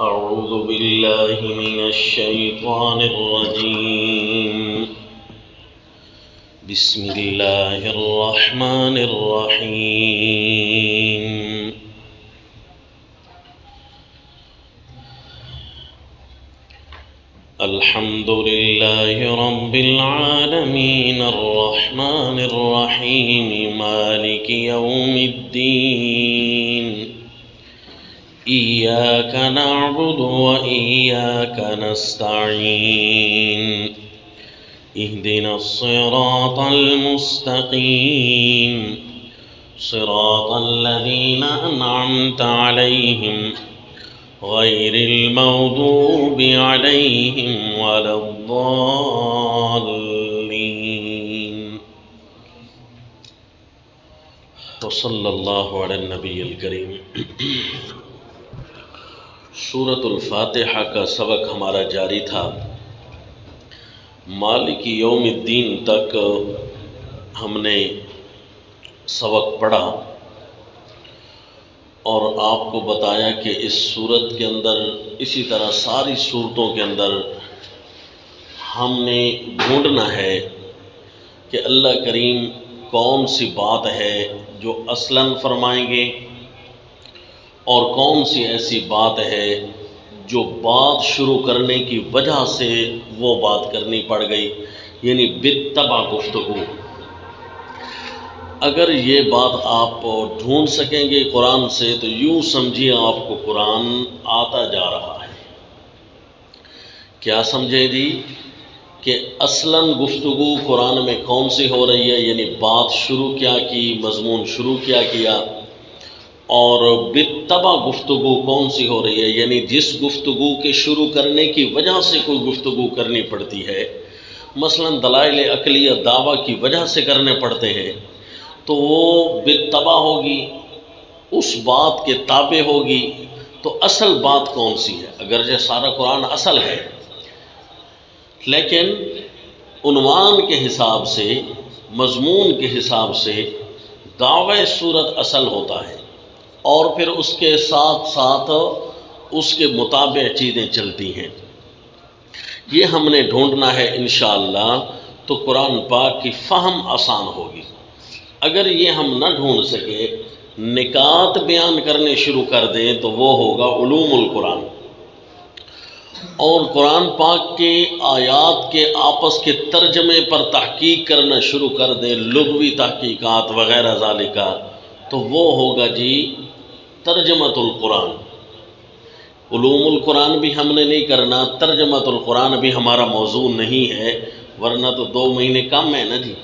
أعوذ بالله من الشيطان الرجيم. بسم الله الرحمن الرحيم. الحمد لله رب العالمين الرحمن الرحيم مالك يوم الدين. إياك نعبد وإياك نستعين. اهدنا الصراط المستقيم صراط الذين أنعمت عليهم غير المغضوب عليهم ولا الضالين. وصلى الله على النبي الكريم. سورۃ الفاتحہ کا سبق ہمارا جاری تھا. مالک یوم الدین تک ہم نے سبق پڑھا اور آپ کو بتایا کہ اس سورت کے اندر اسی طرح ساری سورتوں کے اندر ہم نے ڈھونڈنا ہے کہ اللہ کریم کون سی بات ہے جو اصلاً فرمائیں گے اور کون سی ایسی بات ہے جو بات شروع کرنے کی وجہ سے وہ بات کرنی پڑ گئی، یعنی بالتبع گفتگو. اگر یہ بات آپ ڈھونڈ سکیں گے قرآن سے تو یوں سمجھیے آپ کو قرآن آتا جا رہا ہے. کیا سمجھے جی؟ کہ اصلاً گفتگو قرآن میں کون سی ہو رہی ہے، یعنی بات شروع کیا کی، مضمون شروع کیا اور بالتبع گفتگو کون سی ہو رہی ہے، یعنی جس گفتگو کے شروع کرنے کی وجہ سے کوئی گفتگو کرنی پڑتی ہے، مثلاً دلائل عقلیہ دعویٰ کی وجہ سے کرنے پڑتے ہیں، تو وہ بالتبع ہوگی، اس بات کے تابع ہوگی. تو اصل بات کون سی ہے؟ اگرچہ سارا قرآن اصل ہے، لیکن عنوان کے حساب سے، مضمون کے حساب سے دعوی صورت اصل ہوتا ہے، اور پھر اس کے ساتھ ساتھ اس کے مطابق چیزیں چلتی ہیں. یہ ہم نے ڈھونڈنا ہے انشاءاللہ، تو قرآن پاک کی فہم آسان ہوگی. اگر یہ ہم نہ ڈھونڈ سکے، نکات بیان کرنے شروع کر دیں تو وہ ہوگا علوم القرآن. اور قرآن پاک کے آیات کے آپس کے ترجمے پر تحقیق کرنا شروع کر دیں، لغوی تحقیقات وغیرہ ذالکہ، تو وہ ہوگا جی ترجمۃ القرآن. علوم القرآن بھی ہم نے نہیں کرنا، ترجمۃ القرآن بھی ہمارا موضوع نہیں ہے، ورنہ تو 2 مہینے کم ہے نا جی.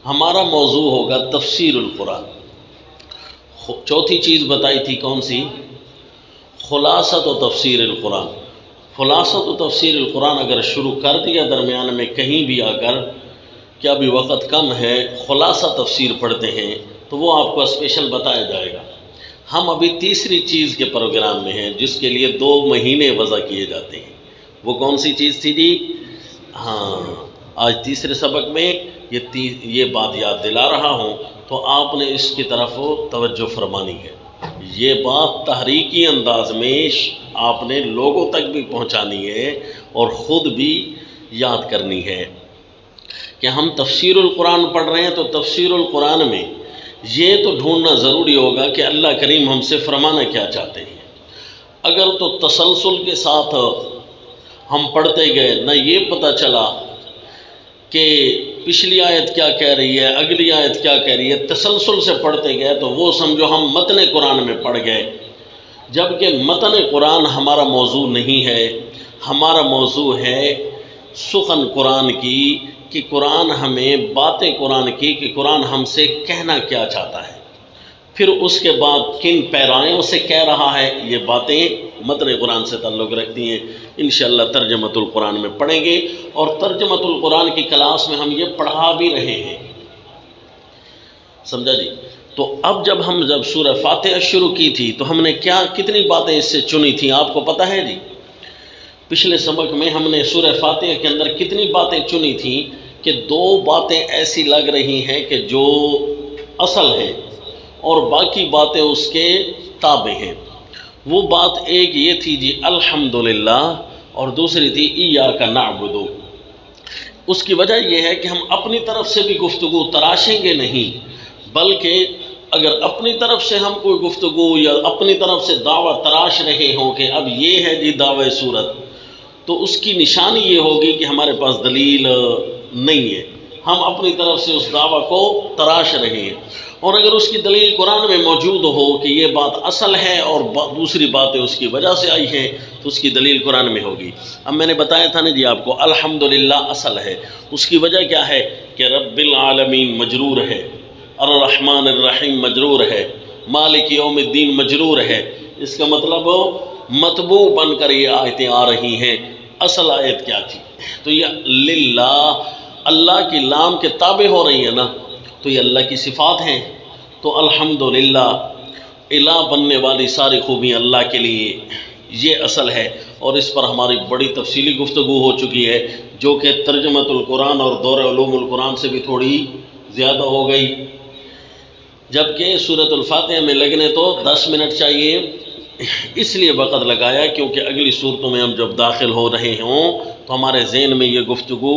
ہمارا موضوع ہوگا تفسیر القرآن. چوتھی چیز بتائی تھی کون سی؟ خلاصۃ و تفسیر القرآن. خلاصۃ و تفسیر القرآن اگر شروع کر دیا درمیان میں کہیں بھی آ کر کہ ابھی وقت کم ہے، خلاصہ تفسیر پڑھتے ہیں، تو وہ آپ کو اسپیشل بتایا جائے گا. ہم ابھی تیسری چیز کے پروگرام میں ہیں جس کے لیے 2 مہینے وضع کیے جاتے ہیں. وہ کون سی چیز تھی جی؟ ہاں، آج تیسرے سبق میں یہ بات یاد دلا رہا ہوں، تو آپ نے اس کی طرف توجہ فرمانی ہے. یہ بات تحریکی انداز میں آپ نے لوگوں تک بھی پہنچانی ہے اور خود بھی یاد کرنی ہے کہ ہم تفسیر القرآن پڑھ رہے ہیں. تو تفسیر القرآن میں یہ تو ڈھونڈنا ضروری ہوگا کہ اللہ کریم ہم سے فرمانا کیا چاہتے ہیں. اگر تو تسلسل کے ساتھ ہم پڑھتے گئے، نہ یہ پتہ چلا کہ پچھلی آیت کیا کہہ رہی ہے، اگلی آیت کیا کہہ رہی ہے، تسلسل سے پڑھتے گئے تو وہ سمجھو ہم متن قرآن میں پڑھ گئے، جبکہ متن قرآن ہمارا موضوع نہیں ہے. ہمارا موضوع ہے سخن قرآن کی، کہ قرآن ہمیں باتیں قرآن کی، کہ قرآن ہم سے کہنا کیا چاہتا ہے، پھر اس کے بعد کن پیرایوں سے کہہ رہا ہے. یہ باتیں متن قرآن سے تعلق رکھتی ہیں. انشاءاللہ ترجمۃ القرآن میں پڑھیں گے، اور ترجمۃ القرآن کی کلاس میں ہم یہ پڑھا بھی رہے ہیں. سمجھا جی؟ تو اب جب سورہ فاتحہ شروع کی تھی تو ہم نے کتنی باتیں اس سے چنی تھیں آپ کو پتہ ہے جی؟ پچھلے سبق میں ہم نے سورہ فاتحہ کے اندر کتنی باتیں چنی تھیں کہ 2 باتیں ایسی لگ رہی ہیں کہ جو اصل ہیں اور باقی باتیں اس کے تابع ہیں. وہ بات ایک یہ تھی جی الحمدللہ، اور دوسری تھی ایاک نعبد۔ اس کی وجہ یہ ہے کہ ہم اپنی طرف سے بھی گفتگو تراشیں گے نہیں، بلکہ اگر اپنی طرف سے ہم کوئی گفتگو یا اپنی طرف سے دعویٰ تراش رہے ہوں کہ اب یہ ہے جی دعوی صورت، تو اس کی نشانی یہ ہوگی کہ ہمارے پاس دلیل نہیں ہے، ہم اپنی طرف سے اس دعویٰ کو تراش رہے ہیں۔ اور اگر اس کی دلیل قرآن میں موجود ہو کہ یہ بات اصل ہے اور دوسری باتیں اس کی وجہ سے آئی ہیں، تو اس کی دلیل قرآن میں ہوگی۔ اب میں نے بتایا تھا نا جی آپ کو الحمدللہ اصل ہے، اس کی وجہ کیا ہے کہ رب العالمین مجرور ہے، الرحمن الرحیم مجرور ہے، مالک یوم الدین مجرور ہے۔ اس کا مطلب مطبوع بن کر یہ آیتیں آ رہی ہیں۔ اصل آیت کیا تھی؟ تو یہ للہ، اللہ کی لام کے تابع ہو رہی ہیں نا، تو یہ اللہ کی صفات ہیں۔ تو الحمدللہ، الہ بننے والی ساری خوبیاں اللہ کے لیے، یہ اصل ہے۔ اور اس پر ہماری بڑی تفصیلی گفتگو ہو چکی ہے، جو کہ ترجمۃ القرآن اور دور علوم القرآن سے بھی تھوڑی زیادہ ہو گئی، جبکہ سورۃ الفاتحہ میں لگنے تو 10 منٹ چاہیے۔ اس لیے وقت لگایا کیونکہ اگلی صورتوں میں ہم جب داخل ہو رہے ہوں تو ہمارے ذہن میں یہ گفتگو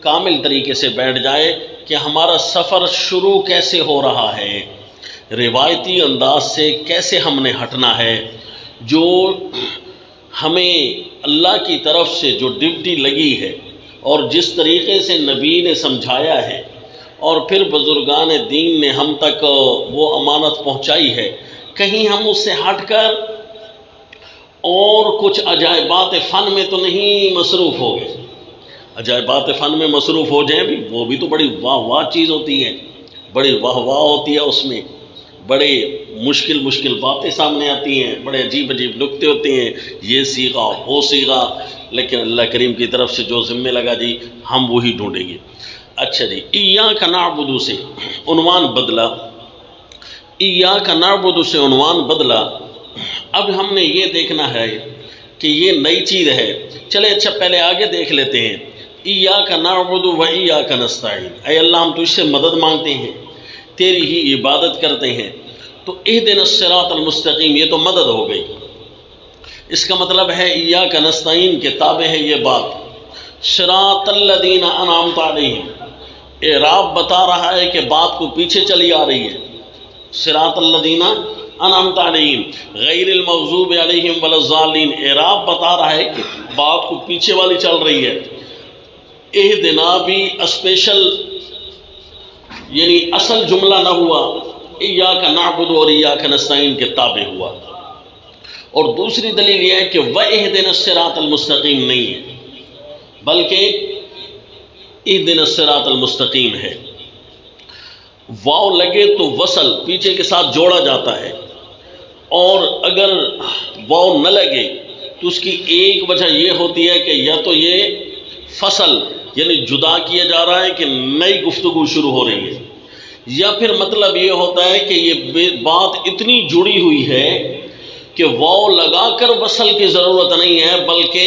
کامل طریقے سے بیٹھ جائے کہ ہمارا سفر شروع کیسے ہو رہا ہے، روایتی انداز سے کیسے ہم نے ہٹنا ہے، جو ہمیں اللہ کی طرف سے جو ڈیوٹی لگی ہے اور جس طریقے سے نبی نے سمجھایا ہے اور پھر بزرگان دین نے ہم تک وہ امانت پہنچائی ہے، کہیں ہم اس سے ہٹ کر اور کچھ عجائبات فن میں تو نہیں مصروف ہو گئے۔ عجائبات فن میں مصروف ہو جائیں بھی، وہ بھی تو بڑی واہ واہ چیز ہوتی ہے، بڑی واہ واہ ہوتی ہے، اس میں بڑے مشکل باتیں سامنے آتی ہیں، بڑے عجیب نکتے ہوتے ہیں، یہ سیغہ وہ سیغہ، لیکن اللہ کریم کی طرف سے جو ذمہ لگا جی ہم وہی ڈھونڈیں گے۔ اچھا جی، ایاک نعبد سے عنوان بدلا، ایاک نعبد سے عنوان بدلا۔ اب ہم نے یہ دیکھنا ہے کہ یہ نئی چیز ہے۔ چلے اچھا پہلے آگے دیکھ لیتے ہیں۔ ایاک نعبد و ایاک نستعین، اے اللہ ہم تجھ سے مدد مانگتے ہیں، تیری ہی عبادت کرتے ہیں۔ تو اہدنا الصراط المستقیم، یہ تو مدد ہو گئی۔ اس کا مطلب ہے ایاک نستعین کے تابع ہے یہ بات۔ صراط الذین انعمت علیہم، اعراب بتا رہا ہے کہ بات کو پیچھے چلی آ رہی ہے۔ صراط الذین انعمت علیہم غیر المغضوب علیہم ولا الضالین، اعراب بتا رہا ہے کہ بات کو پیچھے والی چل رہی ہے۔ اہدنا بھی اسپیشل یعنی اصل جملہ نہ ہوا، ایاک نعبد اور ایاک نستعین کے تابع ہوا۔ اور دوسری دلیل یہ ہے کہ وَإِهْدِنَا الصِّرَاطَ الْمُسْتَقِيمَ نہیں ہے، بلکہ اِهْدِنَا الصِّرَاطَ الْمُسْتَقِيمَ ہے۔ واو لگے تو وصل پیچھے کے ساتھ جوڑا جاتا ہے، اور اگر واو نہ لگے تو اس کی ایک وجہ یہ ہوتی ہے کہ یا تو یہ فصل یعنی جدا کیا جا رہا ہے کہ نئی گفتگو شروع ہو رہی ہے، یا پھر مطلب یہ ہوتا ہے کہ یہ بات اتنی جڑی ہوئی ہے کہ واو لگا کر وصل کی ضرورت نہیں ہے، بلکہ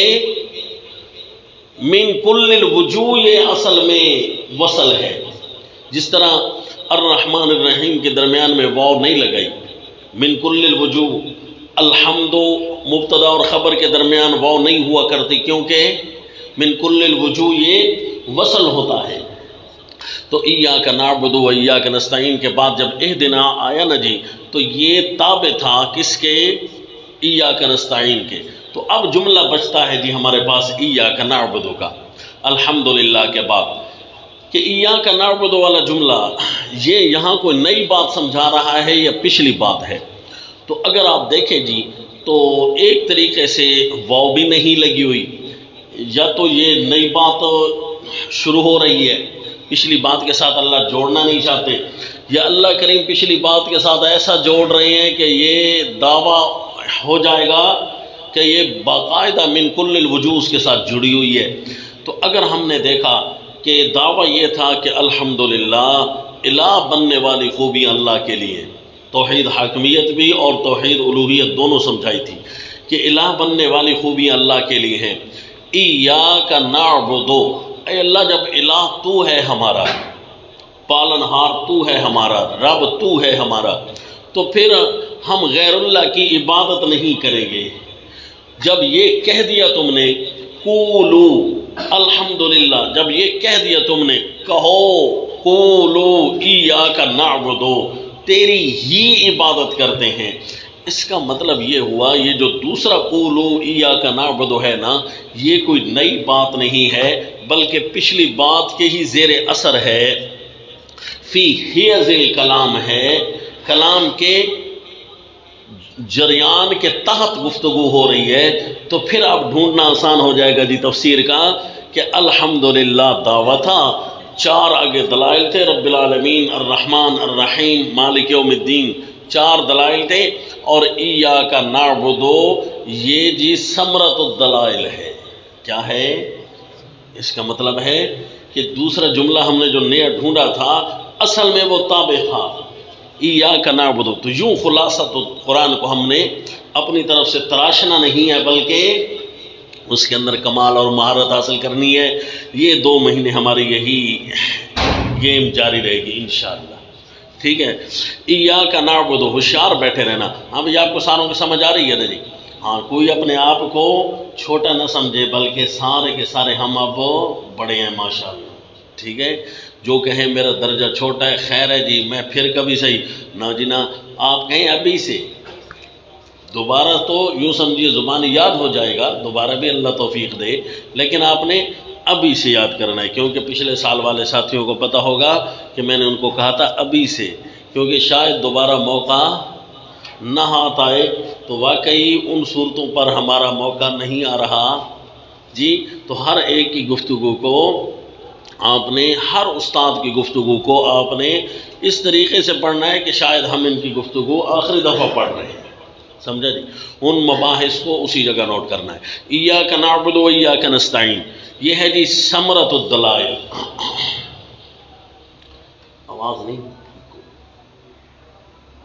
من کل الوجوہ یہ اصل میں وصل ہے۔ جس طرح الرحمن الرحیم کے درمیان میں واو نہیں لگائی، من کل الوجوہ، الحمد مبتدا اور خبر کے درمیان واو نہیں ہوا کرتی، کیونکہ من کل الوجوہ یہ وصل ہوتا ہے۔ تو ایاک نعبد و ایاک نستعین کے بعد جب اہدنا آیا نا جی، تو یہ تابع تھا کس کے؟ ایاک نستعین کے۔ تو اب جملہ بچتا ہے جی ہمارے پاس ایاک نعبد کا الحمدللہ کے بعد، کہ ایاک نعبد والا جملہ یہ یہاں کوئی نئی بات سمجھا رہا ہے یا پچھلی بات ہے؟ تو اگر آپ دیکھیں جی تو ایک طریقے سے واو بھی نہیں لگی ہوئی، یا تو یہ نئی بات شروع ہو رہی ہے، پچھلی بات کے ساتھ اللہ جوڑنا نہیں چاہتے، یا اللہ کریم پچھلی بات کے ساتھ ایسا جوڑ رہے ہیں کہ یہ دعویٰ ہو جائے گا کہ یہ باقاعدہ من کل الوجوہ کے ساتھ جڑی ہوئی ہے۔ تو اگر ہم نے دیکھا کہ دعویٰ یہ تھا کہ الحمدللہ الہ بننے والی خوبیاں اللہ کے لیے، توحید حاکمیت بھی اور توحید الوہیت دونوں سمجھائی تھی کہ الہ بننے والی خوبیاں اللہ کے لیے ہیں۔ ایاک نعبد، اے اللہ جب الہ تو ہے ہمارا، پالنہار تو ہے ہمارا، رب تو ہے ہمارا، تو پھر ہم غیر اللہ کی عبادت نہیں کریں گے۔ جب یہ کہہ دیا تم نے قولو الحمدللہ، جب یہ کہہ دیا تم نے، کہو قولو ایاک نعبد، تیری ہی عبادت کرتے ہیں، اس کا مطلب یہ ہوا یہ جو دوسرا قولو ایاک نعبد ہے نا، یہ کوئی نئی بات نہیں ہے بلکہ پچھلی بات کے ہی زیر اثر ہے، فی حیز الکلام ہے، کلام کے جریان کے تحت گفتگو ہو رہی ہے۔ تو پھر اب ڈھونڈنا آسان ہو جائے گا جی تفسیر کا کہ الحمدللہ دعویٰ تھا، چار آگے دلائل تھے، رب العالمین، الرحمن، الرحیم، مالک یوم الدین، چار دلائل تھے، اور ایاک نعبد یہ جی ثمرۃ الدلائل ہے۔ کیا ہے اس کا مطلب ہے کہ دوسرا جملہ ہم نے جو نیا ڈھونڈا تھا اصل میں وہ تابع تھا ایاک نعبد۔ تو یوں خلاصہ تو قرآن کو ہم نے اپنی طرف سے تراشنا نہیں ہے بلکہ اس کے اندر کمال اور مہارت حاصل کرنی ہے۔ یہ 2 مہینے ہماری یہی گیم جاری رہے گی انشاءاللہ، ٹھیک ہے۔ ایاک نعبد، ہوشیار بیٹھے رہنا۔ ہاں بھئی آپ کو ساروں کو سمجھ آ رہی ہے نا جی؟ ہاں، کوئی اپنے آپ کو چھوٹا نہ سمجھے بلکہ سارے کے سارے ہم اب بڑے ہیں ماشاءاللہ، ٹھیک ہے۔ جو کہیں میرا درجہ چھوٹا ہے، خیر ہے جی، میں پھر کبھی صحیح نہ جی نہ، آپ کہیں ابھی سے دوبارہ تو یوں سمجھیے زبان یاد ہو جائے گا، دوبارہ بھی اللہ توفیق دے، لیکن آپ نے ابھی سے یاد کرنا ہے، کیونکہ پچھلے سال والے ساتھیوں کو پتہ ہوگا کہ میں نے ان کو کہا تھا ابھی سے، کیونکہ شاید دوبارہ موقع نہ ہاتھ آئے، تو واقعی ان صورتوں پر ہمارا موقع نہیں آ رہا جی۔ تو ہر ایک کی گفتگو کو آپ نے، ہر استاد کی گفتگو کو آپ نے اس طریقے سے پڑھنا ہے کہ شاید ہم ان کی گفتگو آخری دفعہ پڑھ رہے ہیں، سمجھا جی؟ ان مباحث کو اسی جگہ نوٹ کرنا ہے۔ ایاک نعبد و ایاک نستعین، یہ ہے جی ثمرۃ الدلائل۔ آواز نہیں،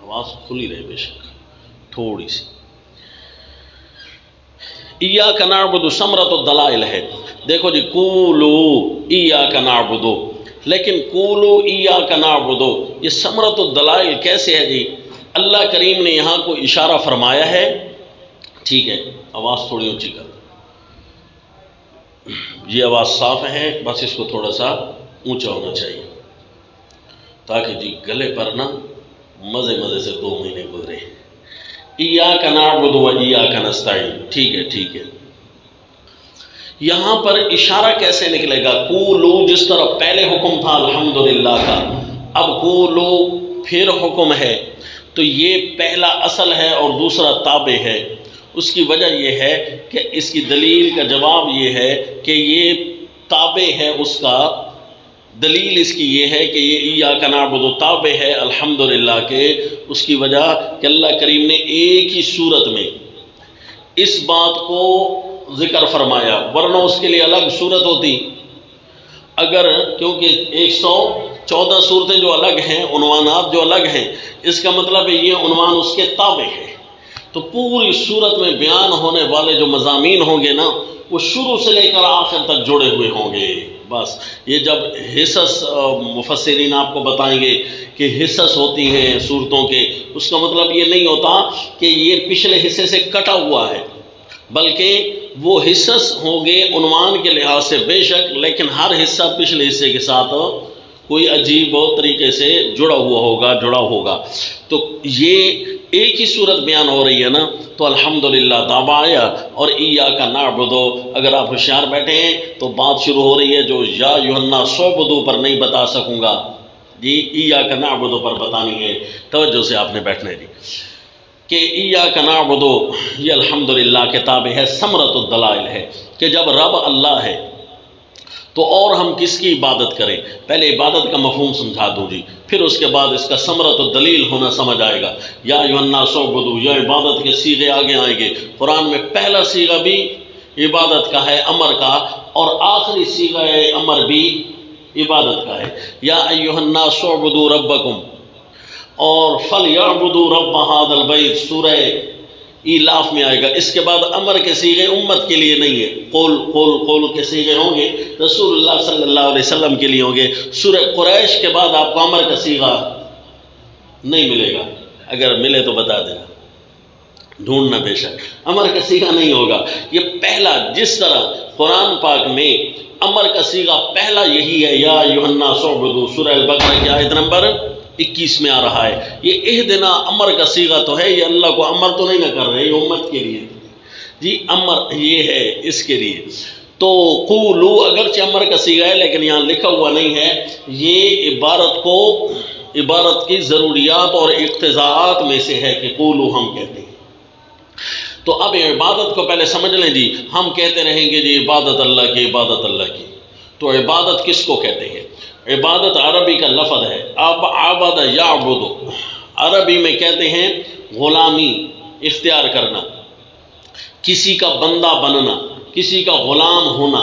آواز کھلی رہے بے شک تھوڑی سی۔ ایاک نعبد ثمرۃ الدلائل ہے۔ دیکھو جی، قولو ایاک نعبد، لیکن قولو ایاک نعبد یہ ثمرۃ الدلائل کیسے ہے جی؟ اللہ کریم نے یہاں کو اشارہ فرمایا ہے، ٹھیک ہے۔ آواز تھوڑی اونچی کر، یہ آواز صاف ہے، بس اس کو تھوڑا سا اونچا ہونا چاہیے تاکہ جی گلے پر نا مزے مزے سے 2 مہینے گزرے۔ ایاک نعبد و ایاک نستعین، ٹھیک ہے ٹھیک ہے۔ یہاں پر اشارہ کیسے نکلے گا؟ قولو جس طرح پہلے حکم تھا الحمدللہ کا، اب قولو پھر حکم ہے، تو یہ پہلا اصل ہے اور دوسرا تابع ہے۔ اس کی وجہ یہ ہے کہ اس کی دلیل کا جواب یہ ہے کہ یہ تابع ہے، اس کا دلیل اس کی یہ ہے کہ یہ ایاک نعبد تابع ہے الحمدللہ کے، اس کی وجہ کہ اللہ کریم نے ایک ہی صورت میں اس بات کو ذکر فرمایا، ورنہ اس کے لیے الگ صورت ہوتی اگر، کیونکہ 114 صورتیں جو الگ ہیں، عنوانات جو الگ ہیں، اس کا مطلب ہے یہ عنوان اس کے تابع ہے، تو پوری صورت میں بیان ہونے والے جو مضامین ہوں گے نا وہ شروع سے لے کر آخر تک جڑے ہوئے ہوں گے۔ بس یہ جب حصص مفسرین آپ کو بتائیں گے کہ حصص ہوتی ہیں صورتوں کے، اس کا مطلب یہ نہیں ہوتا کہ یہ پچھلے حصے سے کٹا ہوا ہے، بلکہ وہ حصص ہوں گے عنوان کے لحاظ سے بے شک، لیکن ہر حصہ پچھلے حصے کے ساتھ کوئی عجیب طریقے سے جڑا ہوگا۔ تو یہ ایک ہی صورت بیان ہو رہی ہے نا، تو الحمدللہ دعویٰ آیا، اور ایاک نعبد اگر آپ ہوشیار بیٹھے ہیں تو بات شروع ہو رہی ہے جو یا ایھا الناس اعبدوا پر نہیں بتا سکوں گا جی، ایاک نعبد پر بتانی ہے، توجہ سے آپ نے بیٹھنا ہے جی، کہ ایاک نعبد یہ الحمدللہ کے تابع ہے، ثمرۃ الدلائل ہے، کہ جب رب اللہ ہے تو اور ہم کس کی عبادت کریں؟ پہلے عبادت کا مفہوم سمجھا دوں جی، پھر اس کے بعد اس کا ثمرۃ الدلیل ہونا سمجھ آئے گا۔ یا ایھا الناس اعبدوا، یا عبادت کے صیغے آگے آئیں گے، قرآن میں پہلا صیغہ بھی عبادت کا ہے، امر کا، اور آخری صیغہ امر بھی عبادت کا ہے۔ یا ایھا الناس اعبدوا ربکم، اور فلیعبدوا رب ھذا البیت سورہ ایلاف میں آئے گا۔ اس کے بعد امر کے صیغے امت کے لیے نہیں ہے، قول کے صیغے ہوں گے رسول اللہ صلی اللہ علیہ وسلم کے لیے ہوں گے۔ سورہ قریش کے بعد آپ کو امر کا صیغہ نہیں ملے گا، اگر ملے تو بتا دینا۔ ڈھونڈنا بے شک امر کا صیغہ نہیں ہوگا. یہ پہلا جس طرح قرآن پاک میں امر کا صیغہ پہلا یہی ہے یا ایھا الناس اعبدوا، سورہ البقرہ کی آیت نمبر 21 میں آ رہا ہے. یہ اہدنا امر کا صیغہ تو ہے، یہ اللہ کو امر تو نہیں نہ کر رہے، یہ امت کے لیے جی امر یہ ہے اس کے لیے. تو قولو اگرچہ امر کا صیغہ ہے لیکن یہاں لکھا ہوا نہیں ہے. یہ عبارت کی ضروریات اور اقتضاءات میں سے ہے کہ قولو ہم کہتے ہیں. تو اب عبادت کو پہلے سمجھ لیں جی. ہم کہتے رہیں گے جی عبادت اللہ کی، عبادت اللہ کی. تو عبادت کس کو کہتے ہیں؟ عبادت عربی کا لفظ ہے. اب عبد یعبد عربی میں کہتے ہیں غلامی اختیار کرنا، کسی کا بندہ بننا، کسی کا غلام ہونا.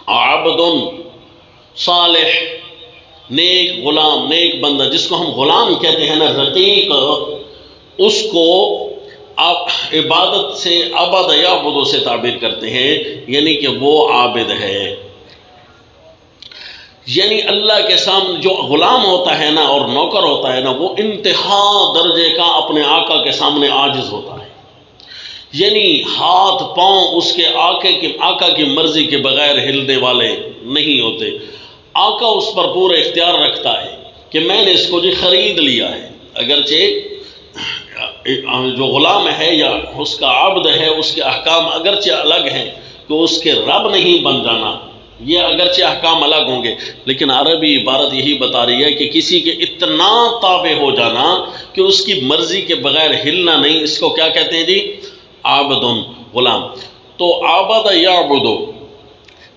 عبد صالح، نیک غلام، نیک بندہ جس کو ہم غلام کہتے ہیں نا، رقیق، اس کو آپ عبادت سے عبد یعبد سے تعبیر کرتے ہیں، یعنی کہ وہ عابد ہے. یعنی اللہ کے سامنے جو غلام ہوتا ہے نا اور نوکر ہوتا ہے نا، وہ انتہا درجے کا اپنے آقا کے سامنے عاجز ہوتا ہے. یعنی ہاتھ پاؤں اس کے آقا کی مرضی کے بغیر ہلنے والے نہیں ہوتے. آقا اس پر پورا اختیار رکھتا ہے کہ میں نے اس کو جی خرید لیا ہے. اگرچہ جو غلام ہے یا اس کا عبد ہے، اس کے احکام اگرچہ الگ ہیں کہ اس کے رب نہیں بن جانا، یہ اگرچہ احکام الگ ہوں گے، لیکن عربی عبارت یہی بتا رہی ہے کہ کسی کے اتنا تابع ہو جانا کہ اس کی مرضی کے بغیر ہلنا نہیں. اس کو کیا کہتے ہیں جی؟ عابد، غلام. تو عبد یعبد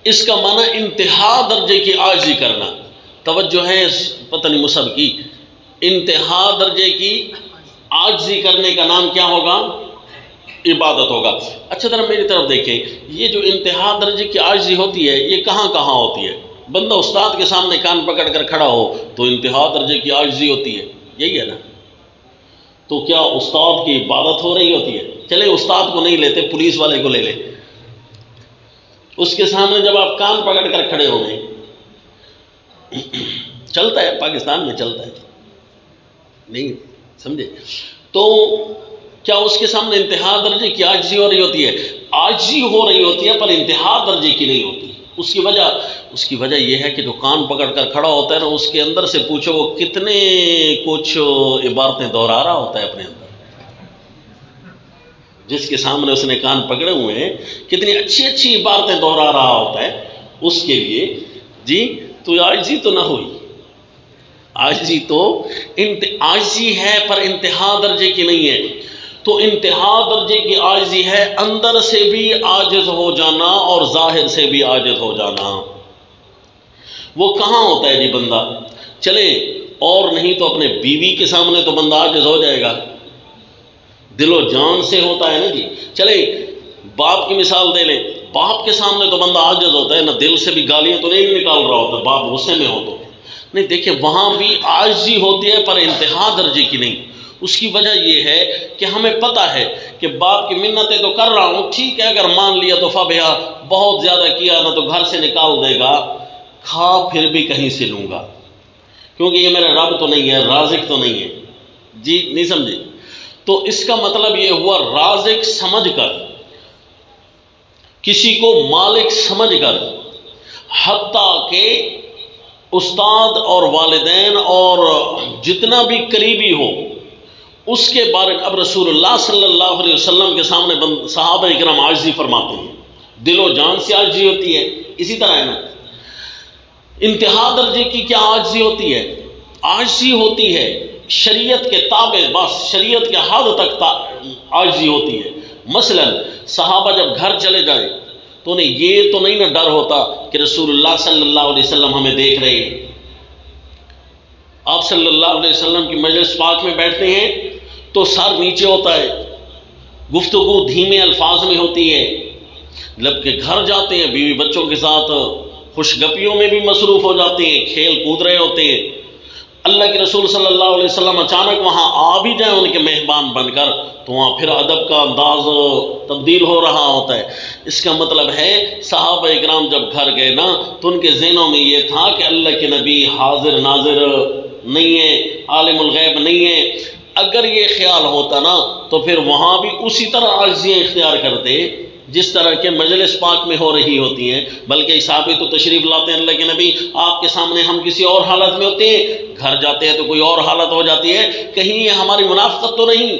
اس کا معنی انتہا درجے کی عاجزی کرنا. توجہ ہے پتہ نہیں مصحف کی، انتہا درجے کی عاجزی کرنے کا نام کیا ہوگا؟ عبادت ہوگا. اچھا ذرا میری طرف دیکھیں، یہ جو انتہا درجے کی عاجزی ہوتی ہے یہ کہاں کہاں ہوتی ہے؟ بندہ استاد کے سامنے کان پکڑ کر کھڑا ہو تو انتہا درجے کی عاجزی ہوتی ہے، یہی ہے نا؟ تو کیا استاد کی عبادت ہو رہی ہوتی ہے؟ چلے استاد کو نہیں لیتے، پولیس والے کو لے لیں. اس کے سامنے جب آپ کان پکڑ کر کھڑے ہو گئے، چلتا ہے پاکستان میں، چلتا ہے نہیں سمجھے؟ تو کیا اس کے سامنے انتہا درجے کی عاجزی ہو رہی ہوتی ہے؟ عاجزی ہو رہی ہوتی ہے پر انتہا درجے کی نہیں ہوتی. اس کی وجہ یہ ہے کہ جو کان پکڑ کر کھڑا ہوتا ہے نا، اس کے اندر سے پوچھو وہ کتنے کچھ عبارتیں دہرا رہا ہوتا ہے اپنے اندر. جس کے سامنے اس نے کان پکڑے ہوئے ہیں کتنی اچھی اچھی عبارتیں دہرا رہا ہوتا ہے اس کے لیے جی. تو عاجزی تو نہ ہوئی، عاجزی تو عاجزی ہے پر انتہا درجے کی نہیں ہے. تو انتہا درجے کی عاجزی ہے اندر سے بھی عاجز ہو جانا اور ظاہر سے بھی عاجز ہو جانا. وہ کہاں ہوتا ہے جی بندہ؟ چلے اور نہیں تو اپنے بیوی کے سامنے تو بندہ عاجز ہو جائے گا، دل و جان سے ہوتا ہے نا جی. چلے باپ کی مثال دے لیں، باپ کے سامنے تو بندہ عاجز ہوتا ہے نا، دل سے بھی گالیاں تو نہیں نکال رہا ہوتا، باپ غصے میں ہو تو نہیں. دیکھیں وہاں بھی عاجزی ہوتی ہے پر انتہا درجے کی نہیں. اس کی وجہ یہ ہے کہ ہمیں پتہ ہے کہ باپ کی منتیں تو کر رہا ہوں، ٹھیک ہے اگر مان لیا تو فبہا، بہت زیادہ کیا نا تو گھر سے نکال دے گا، کھا پھر بھی کہیں سے لوں گا، کیونکہ یہ میرا رب تو نہیں ہے، رازق تو نہیں ہے جی. نہیں سمجھے؟ تو اس کا مطلب یہ ہوا رازق سمجھ کر، کسی کو مالک سمجھ کر، حتیٰ کہ استاد اور والدین اور جتنا بھی قریبی ہو اس کے بارے میں. اب رسول اللہ صلی اللہ علیہ وسلم کے سامنے صحابہ اکرام عاجزی فرماتے ہیں، دل و جان سے عاجزی ہوتی ہے. اسی طرح ہے نا انتہا درجے کی کیا عاجزی ہوتی ہے؟ عاجزی ہوتی ہے شریعت کے تابع، بس شریعت کے حد تک عاجزی ہوتی ہے. مثلا صحابہ جب گھر چلے جائیں تو انہیں یہ تو نہیں نہ ڈر ہوتا کہ رسول اللہ صلی اللہ علیہ وسلم ہمیں دیکھ رہے ہیں. آپ صلی اللہ علیہ وسلم کی مجلس پاک میں بیٹھتے ہیں تو سر نیچے ہوتا ہے، گفتگو دھیمے الفاظ میں ہوتی ہے. جب کہ گھر جاتے ہیں بیوی بچوں کے ساتھ خوش گپیوں میں بھی مصروف ہو جاتے ہیں، کھیل کود رہے ہوتے ہیں. اللہ کے رسول صلی اللہ علیہ وسلم اچانک وہاں آ بھی جائیں ان کے مہمان بن کر تو وہاں پھر ادب کا انداز تبدیل ہو رہا ہوتا ہے. اس کا مطلب ہے صحابہ اکرام جب گھر گئے نا تو ان کے ذہنوں میں یہ تھا کہ اللہ کے نبی حاضر ناظر نہیں ہے، عالم الغیب نہیں ہے. اگر یہ خیال ہوتا نا تو پھر وہاں بھی اسی طرح عاجزیاں اختیار کرتے جس طرح کے مجلس پاک میں ہو رہی ہوتی ہیں. بلکہ صحابی تو تشریف لاتے ہیں اللہ کے نبی آپ کے سامنے ہم کسی اور حالت میں ہوتے ہیں, گھر جاتے ہیں تو کوئی اور حالت ہو جاتی ہے, کہیں یہ ہماری منافقت تو نہیں,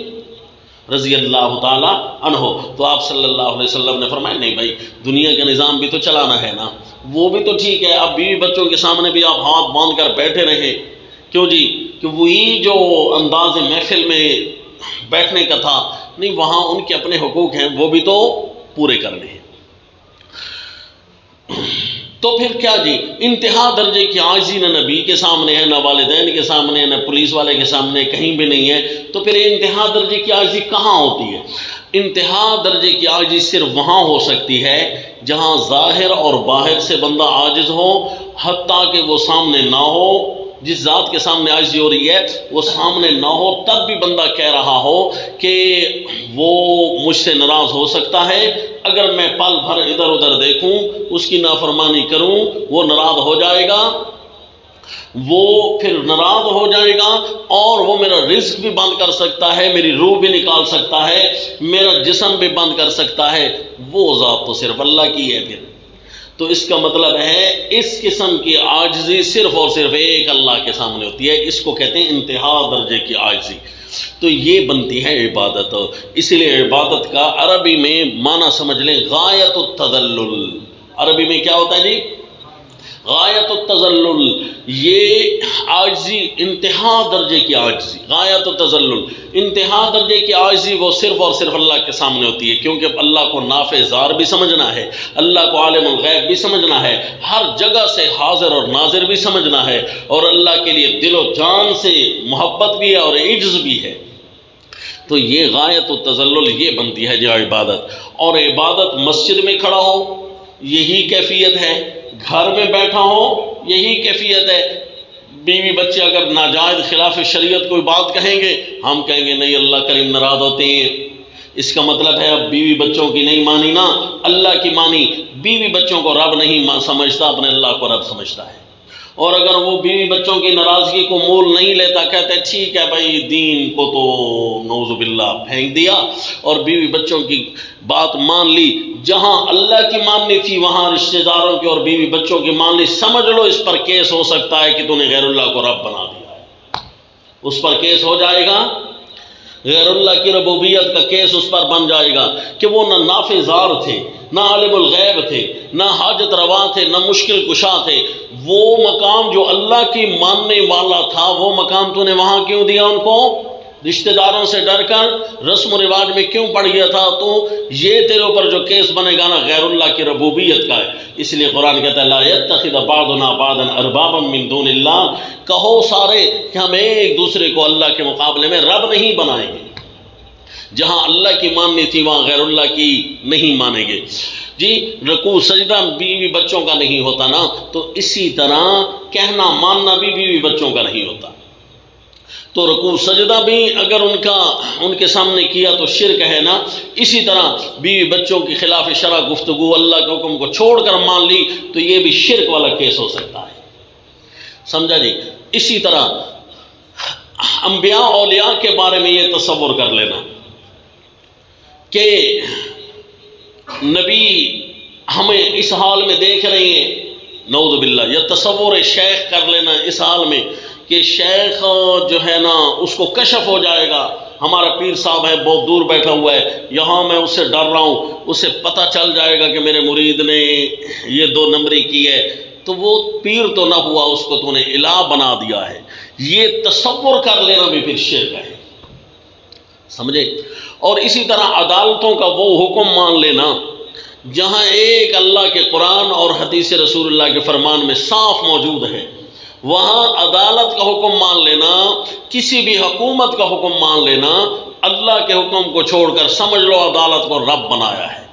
رضی اللہ تعالی عنہ. تو آپ صلی اللہ علیہ وسلم نے فرمایا نہیں بھائی دنیا کا نظام بھی تو چلانا ہے نا, وہ بھی تو ٹھیک ہے, اب بیوی بچوں کے سامنے بھی آپ ہاتھ باندھ کر بیٹھے رہیں کیوں جی, کہ وہی جو انداز محفل میں بیٹھنے کا تھا نہیں, وہاں ان کے اپنے حقوق ہیں وہ بھی تو پورے کرنے ہیں. تو پھر کیا جی, انتہا درجے کی عاجزی نہ نبی کے سامنے ہے, نہ والدین کے سامنے ہے, نہ پولیس والے کے سامنے, کہیں بھی نہیں ہے. تو پھر انتہا درجے کی عاجزی کہاں ہوتی ہے؟ انتہا درجے کی عاجزی صرف وہاں ہو سکتی ہے جہاں ظاہر اور باہر سے بندہ عاجز ہو, حتیٰ کہ وہ سامنے نہ ہو. جس ذات کے سامنے عاجزی ہو رہی ہے وہ سامنے نہ ہو, تب بھی بندہ کہہ رہا ہو کہ وہ مجھ سے ناراض ہو سکتا ہے, اگر میں پل بھر ادھر ادھر دیکھوں اس کی نافرمانی کروں وہ ناراض ہو جائے گا, وہ پھر ناراض ہو جائے گا, اور وہ میرا رزق بھی بند کر سکتا ہے, میری روح بھی نکال سکتا ہے, میرا جسم بھی بند کر سکتا ہے. وہ ذات تو صرف اللہ کی ہے. پھر تو اس کا مطلب ہے اس قسم کی عاجزی صرف اور صرف ایک اللہ کے سامنے ہوتی ہے. اس کو کہتے ہیں انتہا درجے کی عاجزی. تو یہ بنتی ہے عبادت. اس لیے عبادت کا عربی میں معنی سمجھ لیں غایت التذلل. عربی میں کیا ہوتا ہے جی؟ غایت التذلل. یہ عاجزی انتہا درجے کی عاجزی, غایت التذلل انتہا درجے کی عاجزی وہ صرف اور صرف اللہ کے سامنے ہوتی ہے, کیونکہ اللہ کو نافع ضار بھی سمجھنا ہے, اللہ کو عالم الغیب بھی سمجھنا ہے, ہر جگہ سے حاضر اور ناظر بھی سمجھنا ہے, اور اللہ کے لیے دل و جان سے محبت بھی ہے اور عجز بھی ہے. تو یہ غایت التذلل یہ بنتی ہے جو عبادت. اور عبادت مسجد میں کھڑا ہو یہی کیفیت ہے, گھر میں بیٹھا ہو یہی کیفیت ہے. بیوی بچے اگر ناجائز خلاف شریعت کوئی بات کہیں گے ہم کہیں گے نہیں اللہ کریم ناراض ہوتے ہیں. اس کا مطلب ہے اب بیوی بچوں کی نہیں مانی نا, اللہ کی مانی. بیوی بچوں کو رب نہیں سمجھتا, اپنے اللہ کو رب سمجھتا ہے. اور اگر وہ بیوی بچوں کی ناراضگی کو مول نہیں لیتا, کہتے ہیں ٹھیک ہے بھائی دین کو تو نعوذ باللہ پھینک دیا اور بیوی بچوں کی بات مان لی, جہاں اللہ کی ماننی تھی وہاں رشتہ داروں کی اور بیوی بچوں کی مان لی, سمجھ لو اس پر کیس ہو سکتا ہے کہ تو نے غیر اللہ کو رب بنا دیا ہے. اس پر کیس ہو جائے گا, غیر اللہ کی ربوبیت کا کیس اس پر بن جائے گا کہ وہ نہ نافع ضار تھے, نہ عالم الغیب تھے, نہ حاجت روا تھے, نہ مشکل کشا تھے. وہ مقام جو اللہ کی ماننے والا تھا وہ مقام تو نے وہاں کیوں دیا ان کو؟ رشتہ داروں سے ڈر کر, رسم و رواج میں کیوں پڑ گیا تھا؟ تو یہ تیرے اوپر جو کیس بنے گا نا غیر اللہ کی ربوبیت کا ہے. اس لیے قرآن کہتا ہے لا یتخذ بعضنا بعضا اربابا من دون اللہ, کہو سارے کہ ہم ایک دوسرے کو اللہ کے مقابلے میں رب نہیں بنائیں گے. جہاں اللہ کی ماننی تھی وہاں غیر اللہ کی نہیں مانیں گے. جی رکوع سجدہ بیوی بچوں کا نہیں ہوتا نا, تو اسی طرح کہنا ماننا بھی بیوی بچوں کا نہیں ہوتا. تو رکوع سجدہ بھی اگر ان کے سامنے کیا تو شرک ہے نا. اسی طرح بیوی بچوں کی خلاف شرع گفتگو اللہ کے حکم کو چھوڑ کر مان لی تو یہ بھی شرک والا کیس ہو سکتا ہے. سمجھا جی؟ اسی طرح انبیاء اولیاء کے بارے میں یہ تصور کر لینا کہ نبی ہمیں اس حال میں دیکھ رہے ہیں, نعوذ باللہ, یہ تصور شیخ کر لینا اس حال میں کہ شیخ جو ہے نا اس کو کشف ہو جائے گا, ہمارا پیر صاحب ہے بہت دور بیٹھا ہوا ہے, یہاں میں اس سے ڈر رہا ہوں, اسے پتہ چل جائے گا کہ میرے مرید نے یہ 2 نمبری کی ہے, تو وہ پیر تو نہ ہوا, اس کو تو نے الہ بنا دیا ہے. یہ تصور کر لینا بھی پھر شرک ہے. سمجھے؟ اور اسی طرح عدالتوں کا وہ حکم مان لینا جہاں ایک اللہ کے قرآن اور حدیث رسول اللہ کے فرمان میں صاف موجود ہے, وہاں عدالت کا حکم مان لینا, کسی بھی حکومت کا حکم مان لینا, اللہ کے حکم کو چھوڑ کر سمجھ لو عدالت کو رب بنایا ہے.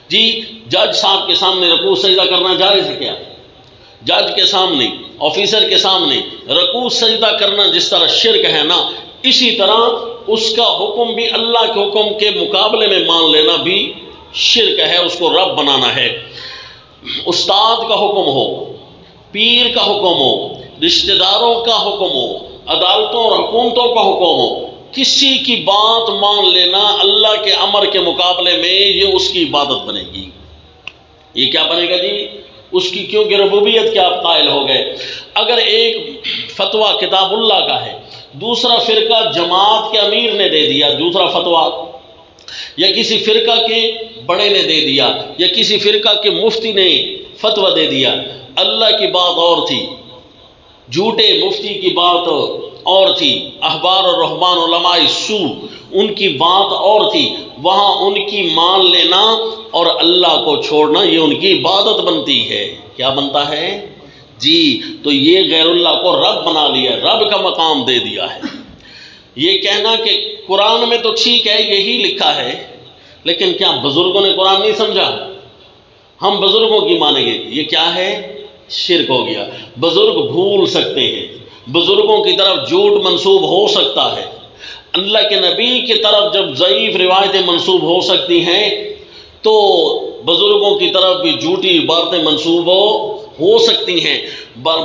جی جج صاحب کے سامنے رکوع سجدہ کرنا جائز ہے کیا؟ جج کے سامنے, آفیسر کے سامنے رکوع سجدہ کرنا جس طرح شرک ہے نا, اسی طرح اس کا حکم بھی اللہ کے حکم کے مقابلے میں مان لینا بھی شرک ہے, اس کو رب بنانا ہے. استاد کا حکم ہو, پیر کا حکم ہو, رشتہ داروں کا حکم ہو, عدالتوں اور حکومتوں کا حکم ہو, کسی کی بات مان لینا اللہ کے امر کے مقابلے میں یہ اس کی عبادت بنے گی۔ یہ کیا بنے گا جی؟ اس کی، کیونکہ ربوبیت کے آپ قائل ہو گئے۔ اگر ایک فتویٰ کتاب اللہ کا ہے، دوسرا فرقہ جماعت کے امیر نے دے دیا دوسرا فتویٰ، یا کسی فرقہ کے بڑے نے دے دیا، یا کسی فرقہ کے مفتی نے فتویٰ دے دیا، اللہ کی بات اور تھی، جھوٹے مفتی کی بات اور تھی، احبار اور رہبان علماء سو ان کی بات اور تھی، وہاں ان کی مان لینا اور اللہ کو چھوڑنا یہ ان کی عبادت بنتی ہے۔ کیا بنتا ہے جی؟ تو یہ غیر اللہ کو رب بنا لیا، رب کا مقام دے دیا ہے۔ یہ کہنا کہ قرآن میں تو ٹھیک ہے یہی لکھا ہے، لیکن کیا بزرگوں نے قرآن نہیں سمجھا؟ ہم بزرگوں کی مانیں گے، یہ کیا ہے؟ شرک ہو گیا۔ بزرگ بھول سکتے ہیں، بزرگوں کی طرف جھوٹ منسوب ہو سکتا ہے، اللہ کے نبی کی طرف جب ضعیف روایتیں منسوب ہو سکتی ہیں تو بزرگوں کی طرف بھی جھوٹی باتیں منسوب ہو سکتی ہیں۔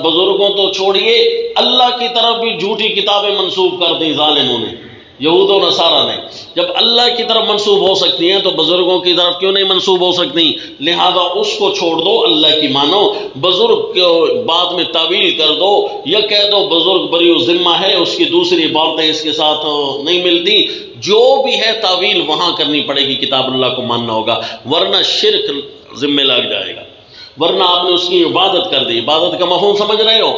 بزرگوں تو چھوڑیے، اللہ کی طرف بھی جھوٹی کتابیں منسوب کر دیں ظالموں نے، یہود و نصارہ نے۔ جب اللہ کی طرف منسوب ہو سکتی ہیں تو بزرگوں کی طرف کیوں نہیں منسوب ہو سکتی؟ لہذا اس کو چھوڑ دو، اللہ کی مانو، بزرگ کو بعد میں تعویل کر دو یا کہہ دو بزرگ بری ذمہ ہے، اس کی دوسری باتیں اس کے ساتھ نہیں ملتی، جو بھی ہے تعویل وہاں کرنی پڑے گی، کتاب اللہ کو ماننا ہوگا، ورنہ شرک ذمہ لگ جائے گا، ورنہ آپ نے اس کی عبادت کر دی۔ عبادت کا مفہوم سمجھ رہے ہو؟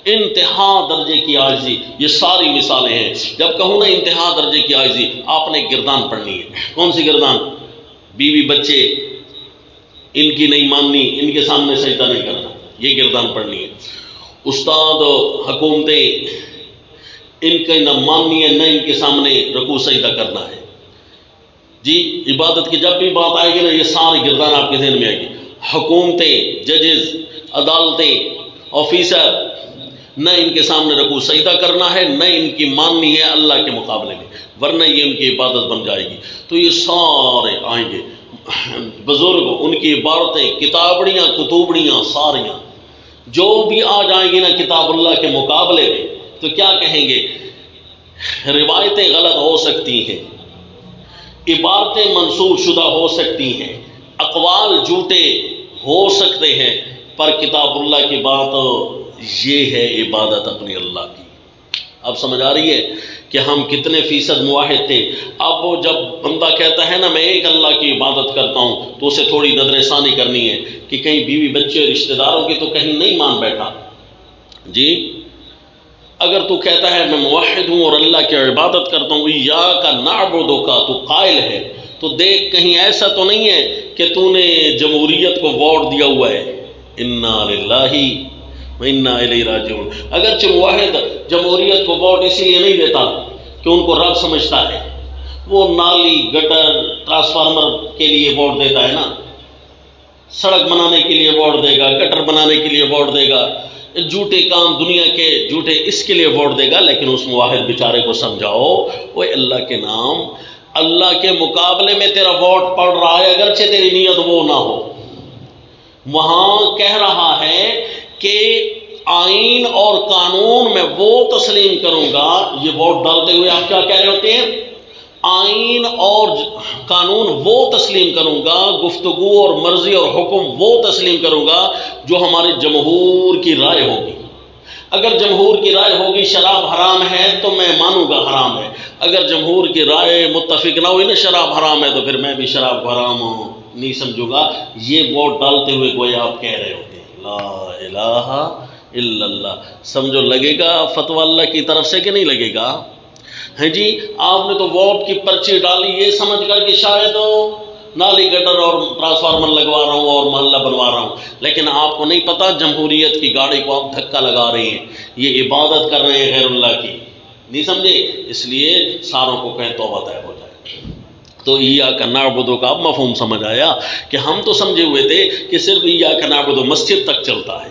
انتہا درجے کی عاجزی، یہ ساری مثالیں ہیں۔ جب کہوں نا انتہا درجے کی عاجزی، آپ نے گردان پڑھنی ہے۔ کون سی گردان؟ بیوی بچے ان کی نہیں ماننی، ان کے سامنے سجدہ نہیں کرنا، یہ گردان پڑھنی ہے۔ استاد حکومتیں ان کا نہ ماننی ہے، نہ ان کے سامنے رکوع سجدہ کرنا ہے جی۔ عبادت کی جب بھی بات آئے گی نا، یہ ساری گردان آپ کے ذہن میں آئے گی۔ حکومتیں، ججز، عدالتیں، آفیسر، نہ ان کے سامنے رکوع سجدہ کرنا ہے، نہ ان کی ماننی ہے اللہ کے مقابلے میں، ورنہ یہ ان کی عبادت بن جائے گی۔ تو یہ سارے آئیں گے بزرگ، ان کی عبارتیں، کتابڑیاں، کتوبڑیاں ساریاں جو بھی آ جائیں گی نا کتاب اللہ کے مقابلے میں، تو کیا کہیں گے؟ روایتیں غلط ہو سکتی ہیں، عبارتیں منسوب شدہ ہو سکتی ہیں، اقوال جھوٹے ہو سکتے ہیں، پر کتاب اللہ کی بات یہ ہے عبادت اپنی اللہ کی۔ اب سمجھ آ رہی ہے کہ ہم کتنے فیصد موحد تھے؟ اب وہ جب بندہ کہتا ہے نا میں ایک اللہ کی عبادت کرتا ہوں، تو اسے تھوڑی نظر ثانی کرنی ہے کہ کہیں بیوی بچے رشتہ داروں کی تو کہیں نہیں مان بیٹھا جی۔ اگر تو کہتا ہے میں موحد ہوں اور اللہ کی عبادت کرتا ہوں، ایاک نعبد کا تو قائل ہے، تو دیکھ کہیں ایسا تو نہیں ہے کہ تو نے جمہوریت کو ووٹ دیا ہوا ہے، انا للہ وَإِنَّا إِلَيْهِ رَاجِعُونَ۔ اگرچہ موحد جمہوریت کو ووٹ اسی لیے نہیں دیتا کہ ان کو رب سمجھتا ہے، وہ نالی، گٹر، ٹرانسفارمر کے لیے ووٹ دیتا ہے نا، سڑک بنانے کے لیے ووٹ دے گا، گٹر بنانے کے لیے ووٹ دے گا، جھوٹے کام دنیا کے جھوٹے اس کے لیے ووٹ دے گا۔ لیکن اس موحد بیچارے کو سمجھاؤ، وہ اللہ کے نام، اللہ کے مقابلے میں تیرا ووٹ پڑ رہا ہے، اگرچہ تیری نیت وہ نہ ہو، وہاں کہہ رہا ہے کہ آئین اور قانون میں وہ تسلیم کروں گا۔ یہ ووٹ ڈالتے ہوئے آپ کیا کہہ رہے ہوتے ہیں؟ آئین اور قانون وہ تسلیم کروں گا، گفتگو اور مرضی اور حکم وہ تسلیم کروں گا جو ہمارے جمہور کی رائے ہوگی۔ اگر جمہور کی رائے ہوگی شراب حرام ہے تو میں مانوں گا حرام ہے، اگر جمہور کی رائے متفق نہ ہوئی نا شراب حرام ہے تو پھر میں بھی شراب کو حرام نہیں سمجھوں گا۔ یہ ووٹ ڈالتے ہوئے گویا آپ کہہ رہے ہوتے ہیں لا الہ الا اللہ۔ سمجھو لگے گا فتویٰ اللہ کی طرف سے کہ نہیں لگے گا؟ ہے جی، آپ نے تو ووٹ کی پرچی ڈالی یہ سمجھ کر کہ شاید نالی گٹر اور ٹرانسفارمر لگوا رہا ہوں اور محلہ بنوا رہا ہوں، لیکن آپ کو نہیں پتا جمہوریت کی گاڑی کو آپ دھکا لگا رہے ہیں، یہ عبادت کر رہے ہیں غیر اللہ کی، نہیں سمجھے؟ اس لیے ساروں کو کہیں توبہ طیب ہو جائے۔ تو ایاک نعبد کا اب مفہوم سمجھ آیا کہ ہم تو سمجھے ہوئے تھے کہ صرف ایاک نعبد مسجد تک چلتا ہے،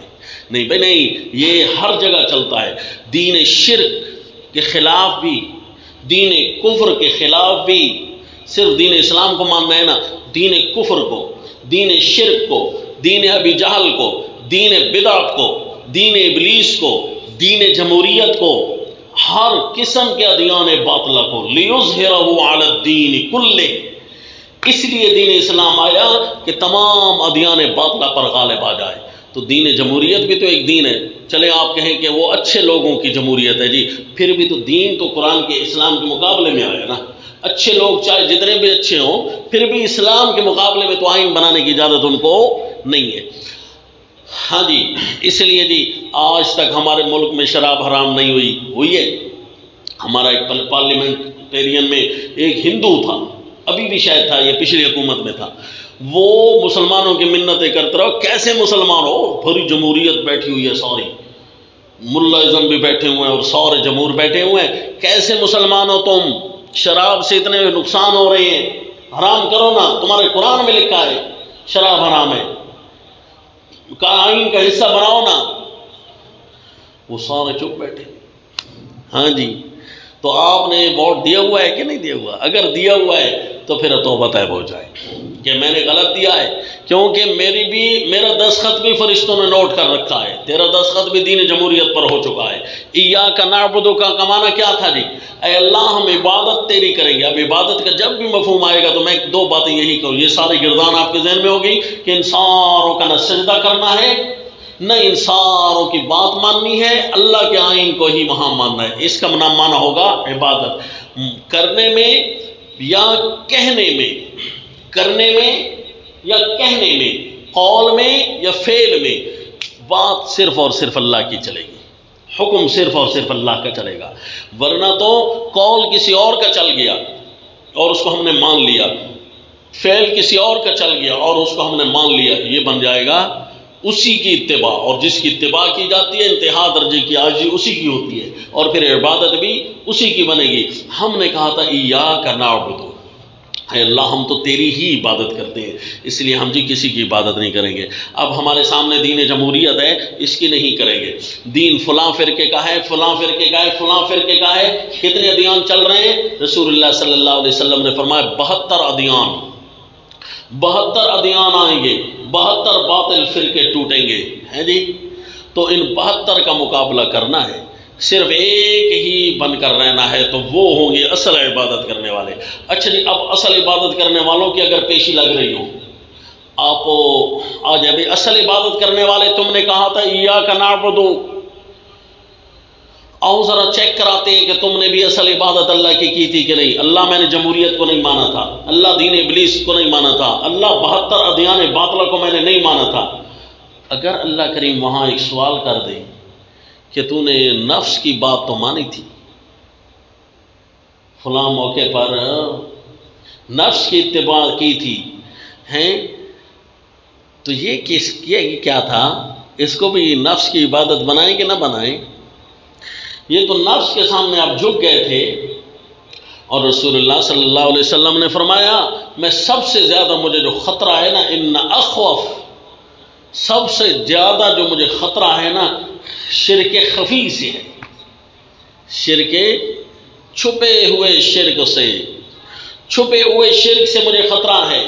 نہیں بھائی نہیں، یہ ہر جگہ چلتا ہے۔ دین شرک کے خلاف بھی، دین کفر کے خلاف بھی، صرف دین اسلام کو ماننا ہے نا، دین کفر کو، دین شرک کو، دین ابی جہل کو، دین بدعت کو، دین ابلیس کو، دین جمہوریت کو، ہر قسم کے ادیان باطلہ کو لیظہرہ علی الدین کلہ، اس لیے دین اسلام آیا کہ تمام ادیان باطلہ پر غالب آ جائے۔ تو دین جمہوریت بھی تو ایک دین ہے، چلے آپ کہیں کہ وہ اچھے لوگوں کی جمہوریت ہے جی، پھر بھی تو دین تو قرآن کے اسلام کے مقابلے میں آیا نا۔ اچھے لوگ چاہے جتنے بھی اچھے ہوں، پھر بھی اسلام کے مقابلے میں تو آئین بنانے کی اجازت ان کو نہیں ہے۔ ہاں جی، اس لیے جی آج تک ہمارے ملک میں شراب حرام نہیں ہوئی ہے۔ ہمارا ایک پارلیمنٹرین میں ایک ہندو تھا، ابھی بھی شاید تھا، یہ پچھلی حکومت میں تھا، وہ مسلمانوں کی منتیں کرتے رہو، کیسے مسلمان ہو، بھری جمہوریت بیٹھی ہوئی ہے، سوری ملا اعظم بھی بیٹھے ہوئے ہیں اور سارے جمہور بیٹھے ہوئے ہیں، کیسے مسلمان ہو تم، شراب سے اتنے نقصان ہو رہے ہیں، حرام کرو نا، تمہارے قرآن میں لکھا ہے شراب حرام ہے، آئین کا حصہ بناؤ نا۔ وہ سارے چپ بیٹھے۔ ہاں جی، تو آپ نے ووٹ دیا ہوا ہے کہ نہیں دیا ہوا؟ اگر دیا ہوا ہے تو پھر توبہ طیب ہو جائے کہ میں نے غلط دیا ہے، کیونکہ میرا دستخط بھی فرشتوں نے نوٹ کر رکھا ہے، تیرا دستخط بھی دین جمہوریت پر ہو چکا ہے۔ ایاک نعبد کا کمانا کیا تھا جی؟ اے اللہ ہم عبادت تیری کریں گے۔ اب عبادت کا جب بھی مفہوم آئے گا تو میں دو باتیں یہی کروں، یہ ساری گردان آپ کے ذہن میں ہوگی کہ ان ساروں کا نہ سجدہ کرنا ہے، نہ ان ساروں کی بات ماننی ہے، اللہ کے آئین کو ہی وہاں ماننا ہے۔ اس کا نام مانا ہوگا عبادت، کرنے میں یا کہنے میں، کرنے میں یا کہنے میں، قول میں یا فعل میں، بات صرف اور صرف اللہ کی چلے گی، حکم صرف اور صرف اللہ کا چلے گا، ورنہ تو قول کسی اور کا چل گیا اور اس کو ہم نے مان لیا، فعل کسی اور کا چل گیا اور اس کو ہم نے مان لیا، یہ بن جائے گا اسی کی اتباع، اور جس کی اتباع کی جاتی ہے انتہا درجے کی عاجزی اسی کی ہوتی ہے، اور پھر عبادت بھی اسی کی بنے گی۔ ہم نے کہا تھا ایاک نعبد، اے اللہ ہم تو تیری ہی عبادت کرتے ہیں، اس لیے ہم جی کسی کی عبادت نہیں کریں گے۔ اب ہمارے سامنے دین جمہوریت ہے، اس کی نہیں کریں گے، دین فلاں فرقے کا ہے، فلاں فرقے کا ہے، فلاں فرقے کا ہے۔ کتنے ادیان چل رہے ہیں؟ رسول اللہ صلی اللہ علیہ وسلم نے فرمایا 72 ادیان، 72 ادیان آئیں گے، 72 باطل فرقے ٹوٹیں گے، ہیں جی۔ تو ان 72 کا مقابلہ کرنا ہے، صرف ایک ہی بن کر رہنا ہے، تو وہ ہوں گے اصل عبادت کرنے والے۔ اچھا جی، اب اصل عبادت کرنے والوں کی اگر پیشی لگ رہی ہو، آپ آج ابھی اصل عبادت کرنے والے تم نے کہا تھا ایاک نعبد، آؤ ذرا چیک کراتے ہیں کہ تم نے بھی اصل عبادت اللہ کی تھی کہ نہیں۔ اللہ میں نے جمہوریت کو نہیں مانا تھا، اللہ دین ابلیس کو نہیں مانا تھا، اللہ 72 ادیان باطلہ کو میں نے نہیں مانا تھا۔ اگر اللہ کریم وہاں ایک سوال کر دے کہ تو نے نفس کی بات تو مانی تھی، فلاں موقع پر نفس کی اتباع کی تھی ہیں، تو یہ کیا تھا؟ اس کو بھی نفس کی عبادت بنائیں کہ نہ بنائیں؟ یہ تو نفس کے سامنے آپ جھک گئے تھے، اور رسول اللہ صلی اللہ علیہ وسلم نے فرمایا میں سب سے زیادہ مجھے جو خطرہ ہے نا، ان اخوف، سب سے زیادہ جو مجھے خطرہ ہے نا، شرک خفی سے ہے، شرک چھپے ہوئے شرک سے، چھپے ہوئے شرک سے مجھے خطرہ ہے،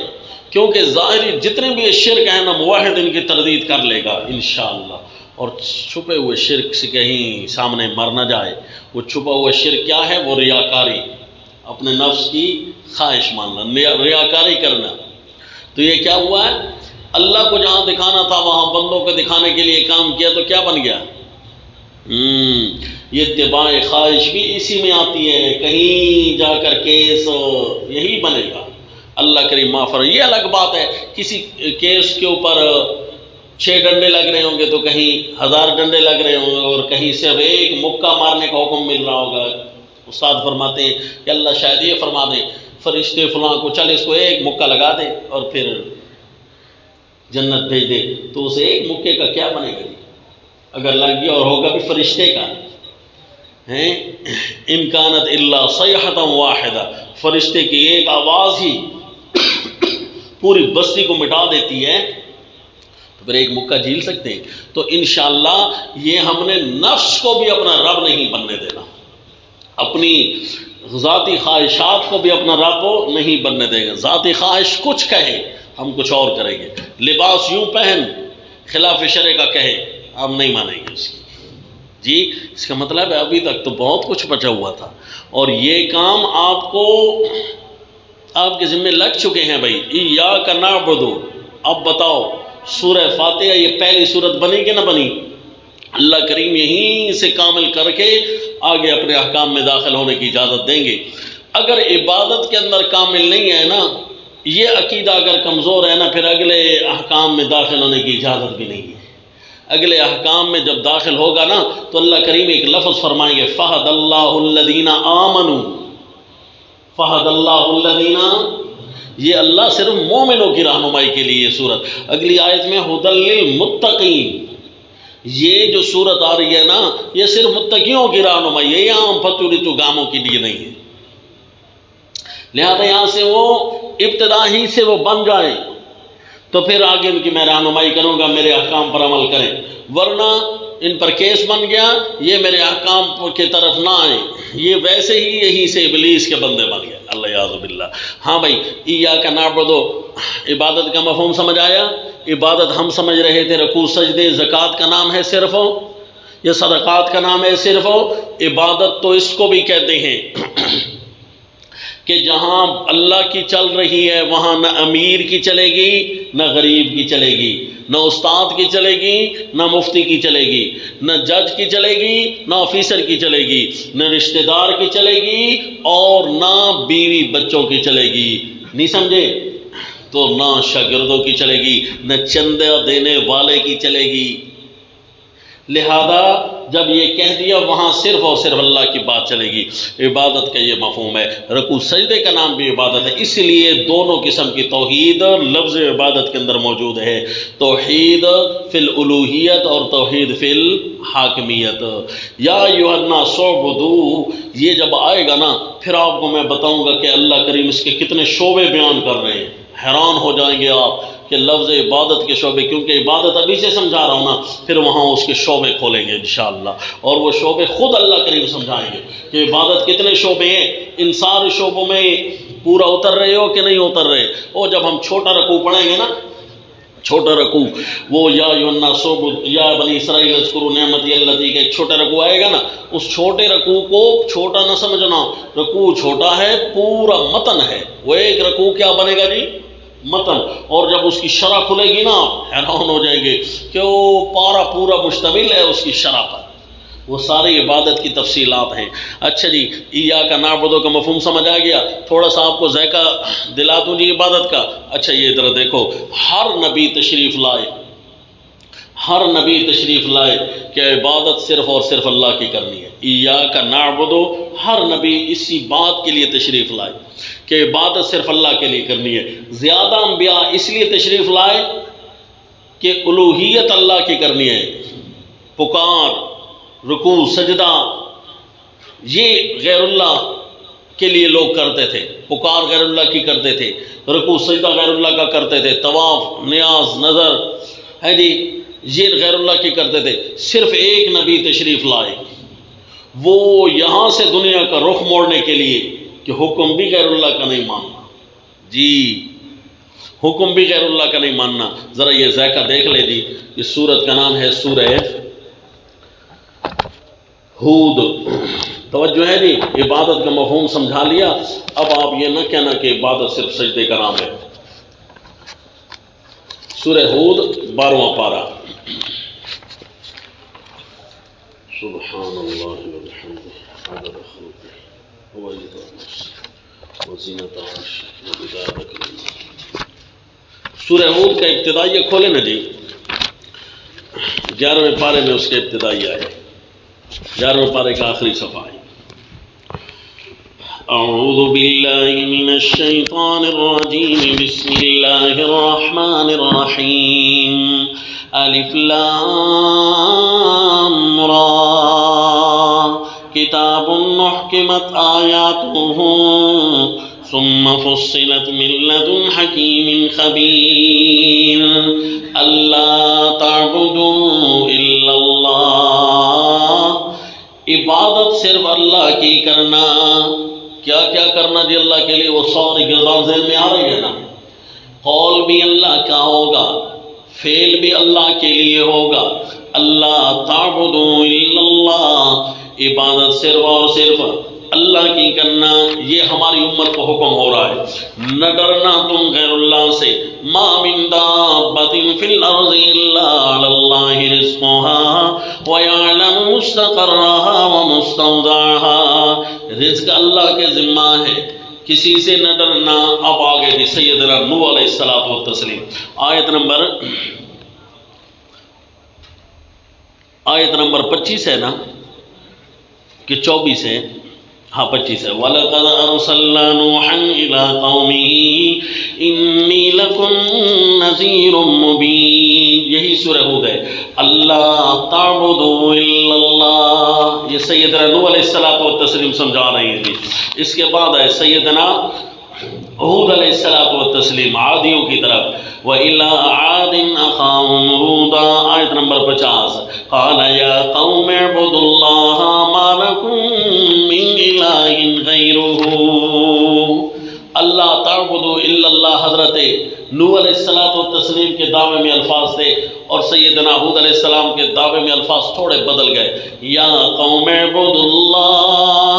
کیونکہ ظاہری جتنے بھی یہ شرک ہیں نا، موحد ان کی تردید کر لے گا انشاءاللہ، اور چھپے ہوئے شرک سے کہیں سامنے مر نہ جائے۔ وہ چھپا ہوا شرک کیا ہے؟ وہ ریاکاری، اپنے نفس کی خواہش ماننا، ریاکاری کرنا۔ تو یہ کیا ہوا ہے؟ اللہ کو جہاں دکھانا تھا وہاں بندوں کو دکھانے کے لیے کام کیا، تو کیا بن گیا؟ یہ اتباع خواہش بھی اسی میں آتی ہے، کہیں جا کر کیس یہی بنے گا۔ اللہ کریم معاف فرمائے۔ یہ الگ بات ہے، کسی کیس کے اوپر 6 ڈنڈے لگ رہے ہوں گے تو کہیں 1000 ڈنڈے لگ رہے ہوں گے، اور کہیں صرف ایک مکہ مارنے کا حکم مل رہا ہوگا۔ استاد فرماتے ہیں کہ اللہ شاید یہ فرما دے فرشتے فلاں کو چل اس کو ایک مکہ لگا دے اور پھر جنت بھیج دے، تو اسے ایک مکے کا کیا بنے گا اگر لگ گیا، اور ہوگا بھی فرشتے کا ہیں۔ امکانت اللہ صیحۃ واحدہ، فرشتے کی ایک آواز ہی پوری بستی کو مٹا دیتی ہے، تو پھر ایک مکہ جھیل سکتے ہیں۔ تو انشاءاللہ یہ ہم نے نفس کو بھی اپنا رب نہیں بننے دینا، اپنی ذاتی خواہشات کو بھی اپنا رب نہیں بننے دیں گے۔ ذاتی خواہش کچھ کہے ہم کچھ اور کریں گے، لباس یوں پہن خلاف شرع کا کہے ہم نہیں مانیں گے اس کی۔ جی اس کا مطلب ہے ابھی تک تو بہت کچھ بچا ہوا تھا، اور یہ کام آپ کے ذمہ لگ چکے ہیں بھائی، ایاک نعبد۔ اب بتاؤ سورہ فاتحہ یہ پہلی سورت بنی کہ نہ بنی؟ اللہ کریم یہیں سے کامل کر کے آگے اپنے احکام میں داخل ہونے کی اجازت دیں گے۔ اگر عبادت کے اندر کامل نہیں ہے نا، یہ عقیدہ اگر کمزور ہے نا، پھر اگلے احکام میں داخل ہونے کی اجازت بھی نہیں ہے۔ اگلے احکام میں جب داخل ہوگا نا تو اللہ کریم ایک لفظ فرمائیں گے، فَهَدَ اللَّهُ الَّذِينَ آمَنُوا، فَهَدَ اللَّهُ الَّذِينَ، یہ اللہ صرف مومنوں کی رہنمائی کے لیے یہ صورت۔ اگلی آیت میں هُدًى لِّلْمُتَّقِينَ، یہ جو صورت آ رہی ہے نا یہ صرف متقیوں کی رہنمائی ہے، یہ عام فتوریتو گاموں کے لیے نہیں ہے۔ لہذا یہاں سے وہ ابتدا ہی سے وہ بن جائیں تو پھر آگے ان کی میں رہنمائی کروں گا، میرے احکام پر عمل کریں، ورنہ ان پر کیس بن گیا، یہ میرے احکام کی طرف نہ آئیں، یہ ویسے ہی یہی سے ابلیس کے بندے بن گئے، اللہ یعوذ باللہ۔ ہاں بھائی، ایاک نعبد، عبادت کا مفہوم سمجھ آیا؟ عبادت ہم سمجھ رہے تھے رکوع سجدے، زکوٰۃ کا نام ہے صرف، یا صدقات کا نام ہے صرف؟ عبادت تو اس کو بھی کہتے ہیں کہ جہاں اللہ کی چل رہی ہے وہاں نہ امیر کی چلے گی نہ غریب کی چلے گی، نہ استاد کی چلے گی نہ مفتی کی چلے گی، نہ جج کی چلے گی نہ آفیسر کی چلے گی، نہ رشتہ دار کی چلے گی اور نہ بیوی بچوں کی چلے گی، نہیں سمجھے؟ تو نہ شاگردوں کی چلے گی، نہ چندہ دینے والے کی چلے گی۔ لہذا جب یہ کہہ دیا وہاں صرف اور صرف اللہ کی بات چلے گی۔ عبادت کا یہ مفہوم ہے، رکوع سجدے کا نام بھی عبادت ہے، اس لیے دونوں قسم کی توحید لفظ عبادت کے اندر موجود ہے، توحید فی الالوہیت اور توحید فی الحاکمیت۔ یا ایھا الناس اعبدوا، یہ جب آئے گا نا پھر آپ کو میں بتاؤں گا کہ اللہ کریم اس کے کتنے شعبے بیان کر رہے ہیں، حیران ہو جائیں گے آپ کہ لفظ عبادت کے شعبے، کیونکہ عبادت ابھی سے سمجھا رہا ہوں نا، پھر وہاں اس کے شعبے کھولیں گے انشاءاللہ، اور وہ شعبے خود اللہ کریم سمجھائیں گے کہ عبادت کتنے شعبے ہیں۔ ان سارے شعبوں میں پورا اتر رہے ہو کہ نہیں اتر رہے؟ اور جب ہم چھوٹا رکوع پڑھیں گے نا، چھوٹا رکوع، وہ یا ایھا الناس یا بنی اسرائیل اذکروا نعمتی التی کا ایک چھوٹا رکوع آئے گا نا، اس چھوٹے رکوع کو چھوٹا نہ سمجھنا، رکوع چھوٹا ہے، پورا متن ہے، وہ ایک رکوع کیا بنے گا جی؟ متن۔ اور جب اس کی شرح کھلے گی نا حیران ہو جائیں گے کہ وہ پارا پورا مشتمل ہے اس کی شرح پر، وہ ساری عبادت کی تفصیلات ہیں۔ اچھا جی، ایاک نعبد کا مفہوم سمجھ آ گیا؟ تھوڑا سا آپ کو ذائقہ دلا دوں جی عبادت کا۔ اچھا یہ ادھر دیکھو، ہر نبی تشریف لائے، ہر نبی تشریف لائے کہ عبادت صرف اور صرف اللہ کی کرنی ہے۔ ایاک نعبد، ہر نبی اسی بات کے لیے تشریف لائے کہ عبادت صرف اللہ کے لیے کرنی ہے۔ زیادہ انبیاء اس لیے تشریف لائے کہ الوہیت اللہ کی کرنی ہے، پکار، رکوع، سجدہ، یہ غیر اللہ کے لیے لوگ کرتے تھے، پکار غیر اللہ کی کرتے تھے، رکوع سجدہ غیر اللہ کا کرتے تھے، طواف، نیاز، نظر ہے جی، یہ غیر اللہ کی کرتے تھے۔ صرف ایک نبی تشریف لائے، وہ یہاں سے دنیا کا رخ موڑنے کے لیے کہ حکم بھی غیر اللہ کا نہیں ماننا، جی حکم بھی غیر اللہ کا نہیں ماننا۔ ذرا یہ ذائقہ دیکھ لے جی، اس سورت کا نام ہے سورہ ہود۔ توجہ ہے جی، عبادت کا مفہوم سمجھا لیا، اب آپ یہ نہ کہنا کہ عبادت صرف سجدے کا نام ہے۔ سورہ ہود 12واں پارہ۔ سبحان اللہ وبحمدہ عدد خلقہ ورضا نفسہ وزینۃ عرشہ ومداد کلماتہ۔ سورہ ہود کا ابتدائیہ کھولے نا جی، 11ویں پارے میں اس کے ابتدائیہ ہے، 11ویں پارے کا آخری صفحہ ہے۔ اعوذ باللہ من الشیطان الرجیم، بسم اللہ الرحمن الرحیم، الف لام را، کتاب محکمت آیاتہ ثم فصلت من لدن حکیم خبیر، اللہ تعبدوا الا اللہ، عبادت صرف اللہ کی کرنا۔ کیا کیا کرنا جی اللہ کے لیے؟ وہ ساری گردان ذہن میں آ رہی ہے نا، قول بھی اللہ کا ہوگا، فعل بھی اللہ کے لیے ہوگا، اللہ تعبدوا الا اللہ، عبادت صرف اور صرف اللہ کی کرنا، یہ ہماری امت کو حکم ہو رہا ہے۔ نہ ڈرنا تم غیر اللہ سے۔ ما من دابۃ فی الارض الا علی اللہ رزقها ویعلم مستقرها ومستودعها، رزق اللہ کے ذمہ ہے، کسی سے نہ ڈرنا۔ اب آگے دی سیدنا نوح علیہ الصلوۃ والتسلیم، آیت نمبر 25 ہے نا کہ 24 ہے؟ ہاں 25 ہے۔ وَلَقَدْ أَرْسَلْنَا نُوحًا إِلَىٰ قَوْمِهِ إِنِّي لَكُمْ نَذِيرٌ مُّبِينٌ، یہی سورہ ہود ہے۔ اللہ تعبدوا الا اللہ، یہ سیدنا نوح علیہ الصلوۃ والتسلیم سمجھا رہے ہیں جی۔ اس کے بعد ہے سیدنا ہود علیہ الصلوۃ والتسلیم عادیوں کی طرف، وَإِلَىٰ عَادٍ أَخَاهُمْ هُودًا، آیت نمبر 50، قَالَ يَا قَوْمِ اعْبُدُوا اللَّهَ مَا لَكُم مِّنْ إِلَٰهٍ غَيْرُهُ، اللہ تعبدوا الا اللہ حضرت نوح علیہ الصلوۃ والتسلیم کے دعوے میں الفاظ تھے، اور سیدنا ہود علیہ السلام کے دعوے میں الفاظ تھوڑے بدل گئے۔ یا قوم اعبدوا اللہ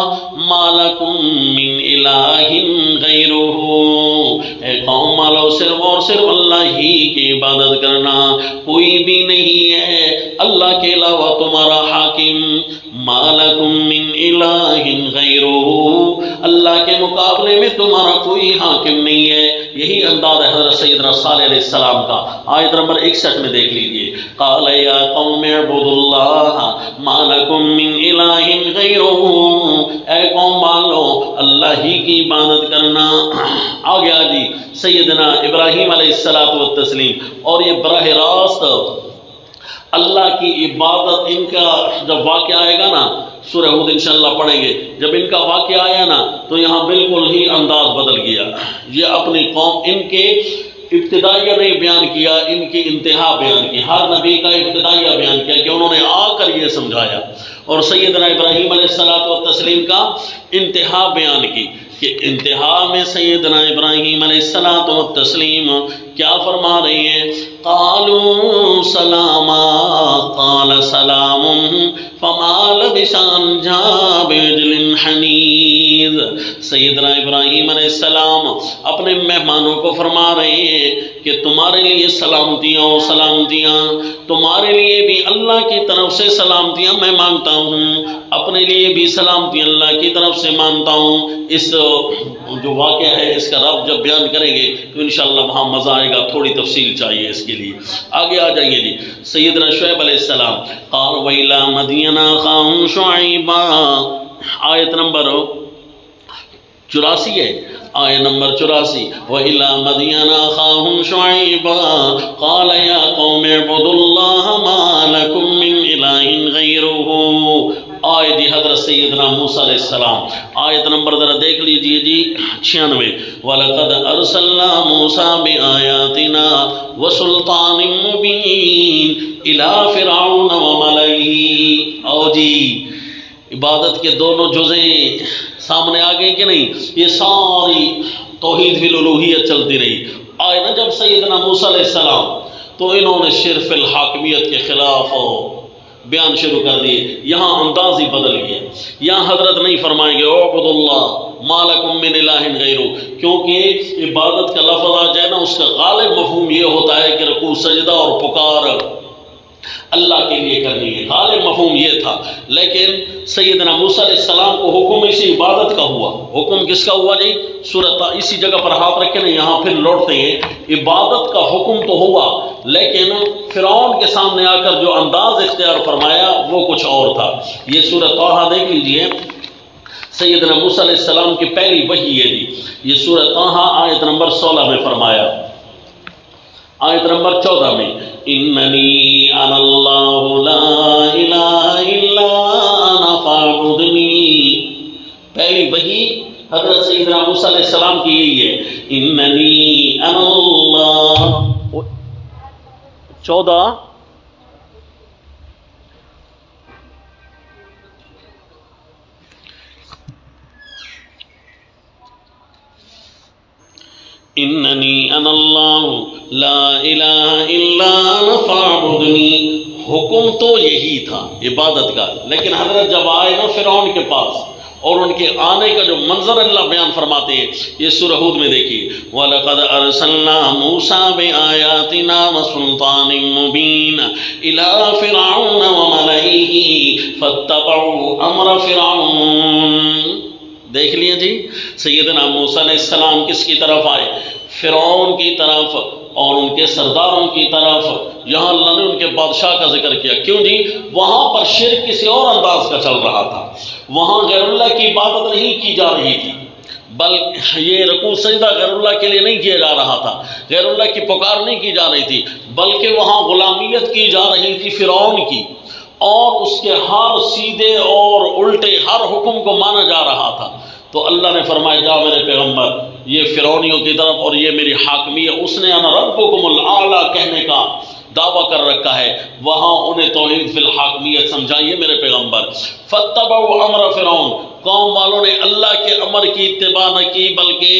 ما لکم من الہ غیرہ، اے قوم مالو صرف اور صرف اللہ ہی کی عبادت کرنا، کوئی بھی نہیں ہے اللہ کے علاوہ تمہارا حاکم۔ ما لکم من الہ غیرہ، اللہ کے مقابلے میں تمہارا کوئی حاکم نہیں ہے۔ یہی انداز ہے حضرت سیدنا صالح علیہ السلام کا، آیت نمبر 61 میں دیکھ لیجئے۔ قال یا قوم اعبدوا اللہ ما لکم من الہ غیرہ، اے قوم مان لو اللہ ہی کی عبادت کرنا۔ آگے آجی سیدنا ابراہیم علیہ السلام، اور یہ براہ راست اللہ کی عبادت، ان کا جب واقعہ آئے گا نا، سورہ ہود انشاءاللہ پڑھیں گے، جب ان کا واقعہ آیا نا تو یہاں بالکل ہی انداز بدل گیا۔ یہ اپنی قوم، ان کے ابتدائیہ نہیں بیان کیا، ان کی انتہا بیان کی۔ ہر نبی کا ابتدائیہ بیان کیا کہ انہوں نے آ کر یہ سمجھایا، اور سیدنا ابراہیم علیہ السلام کا انتہا بیان کی کہ انتہا میں سیدنا ابراہیم علیہ السلام کیا فرما رہے ہیں؟ قالوا سلاما، قال سلام فما لبث ان جاء بعجل حنیذ۔ سیدنا ابراہیم علیہ السلام اپنے مہمانوں کو فرما رہے ہیں کہ تمہارے لیے سلامتیاں اور سلامتیاں، تمہارے لیے بھی اللہ کی طرف سے سلامتیاں میں مانگتا ہوں، اپنے لیے بھی سلامتی اللہ کی طرف سے مانتا ہوں۔ اس جو واقعہ ہے اس کا رب جب بیان کریں گے تو انشاءاللہ وہاں مزہ آئے گا، تھوڑی تفصیل چاہیے اس کے لیے۔ آگے آ جائیے جی سیدنا شعیب علیہ السلام، قال وَإِلَىٰ مَدْيَنَ أَخَاهُمْ شُعَيْبًا، آیت نمبر 84 ہے، آیت نمبر 84، وَإِلَىٰ مَدْيَنَ أَخَاهُمْ شُعَيْبًا قَالَ يَا قَوْمِ اعْبُدُوا اللَّهَ مَا لَكُم مِّنْ إِلَٰهٍ غَيْرُهُ۔ آئے جی حضرت سیدنا موسیٰ علیہ السلام، آیت نمبر ذرا دیکھ لیجئے جی 96، وَلَقَدْ أَرْسَلْنَا مُوسَىٰ بِآيَاتِنَا وَسُلْطَانٍ مُّبِينٍ إِلَىٰ فِرْعَوْنَ وَمَلَئِهِ۔ آؤ جی عبادت کے دونوں جزیں سامنے آ گئے کہ نہیں؟ یہ ساری توحید فی الالوہیت چلتی رہی۔ آئے نا جب سیدنا موسیٰ علیہ السلام تو انہوں نے شرف الحاکمیت کے خلاف بیان شروع کر دیے۔ یہاں انداز ہی بدل گیا، یہاں حضرت نہیں فرمائیں گے اعبدوا اللہ ما لکم من الہ غیرہ، کیونکہ عبادت کا لفظ آ جائے نا اس کا غالب مفہوم یہ ہوتا ہے کہ رکوع سجدہ اور پکار اللہ کے لیے کرنی ہے، غالب مفہوم یہ تھا۔ لیکن سیدنا موسیٰ علیہ السلام کو حکم اسی عبادت کا ہوا۔ حکم کس کا ہوا جی؟ سورۃ اسی جگہ پر ہاتھ رکھے نا، یہاں پھر لوٹتے ہیں، عبادت کا حکم تو ہوا لیکن فرعون کے سامنے آ کر جو انداز اختیار فرمایا وہ کچھ اور تھا۔ یہ سورۃ طٰہٰ دیکھ لیجئے، سیدنا موسیٰ علیہ السلام کی پہلی وحی ہے جی، یہ سورۃ طٰہٰ آیت نمبر 16 میں فرمایا، آیت نمبر 14 میں، اننی انا اللہ لا الہ الا انا فاعبدنی۔ پہلی وحی حضرت سیدنا موسیٰ علیہ السلام کی یہی ہے، اننی انا اللہ۔ 14 اننی انا اللہ لا الہ الا انا فاعبدنی حکم تو یہی تھا عبادت کا، لیکن حضرت جب آئے نا فرعون کے پاس اور ان کے آنے کا جو منظر اللہ بیان فرماتے ہیں، یہ سورہ ہود میں دیکھیے، وَلَقَدْ أَرْسَلْنَا مُوسَىٰ بِآيَاتِنَا وَسُلْطَانٍ مُّبِينٍ إِلَىٰ فِرْعَوْنَ وَمَلَئِهِ فَاتَّبَعُوا أَمْرَ فِرْعَوْنَ۔ دیکھ لیے جی، سیدنا موسیٰ علیہ السلام کس کی طرف آئے؟ فرعون کی طرف اور ان کے سرداروں کی طرف۔ یہاں اللہ نے ان کے بادشاہ کا ذکر کیا، کیوں جی؟ وہاں پر شرک کسی اور انداز کا چل رہا تھا، وہاں غیر اللہ کی عبادت نہیں کی جا رہی تھی، بلکہ یہ رکوع سجدہ غیر اللہ کے لیے نہیں کیا جا رہا تھا، غیر اللہ کی پکار نہیں کی جا رہی تھی، بلکہ وہاں غلامیت کی جا رہی تھی فرعون کی، اور اس کے ہر سیدھے اور الٹے ہر حکم کو مانا جا رہا تھا۔ تو اللہ نے فرمایا جا میرے پیغمبر، یہ فرعونیوں کی طرف اور یہ میری حاکمیت، اس نے انا ربکم الاعلیٰ کہنے کا دعویٰ کر رکھا ہے، وہاں انہیں توحید فی الحاکمیت سمجھائیے میرے پیغمبر۔ فاتبعوا امر فرعون، قوم والوں نے اللہ کے امر کی اتباع نہ کی بلکہ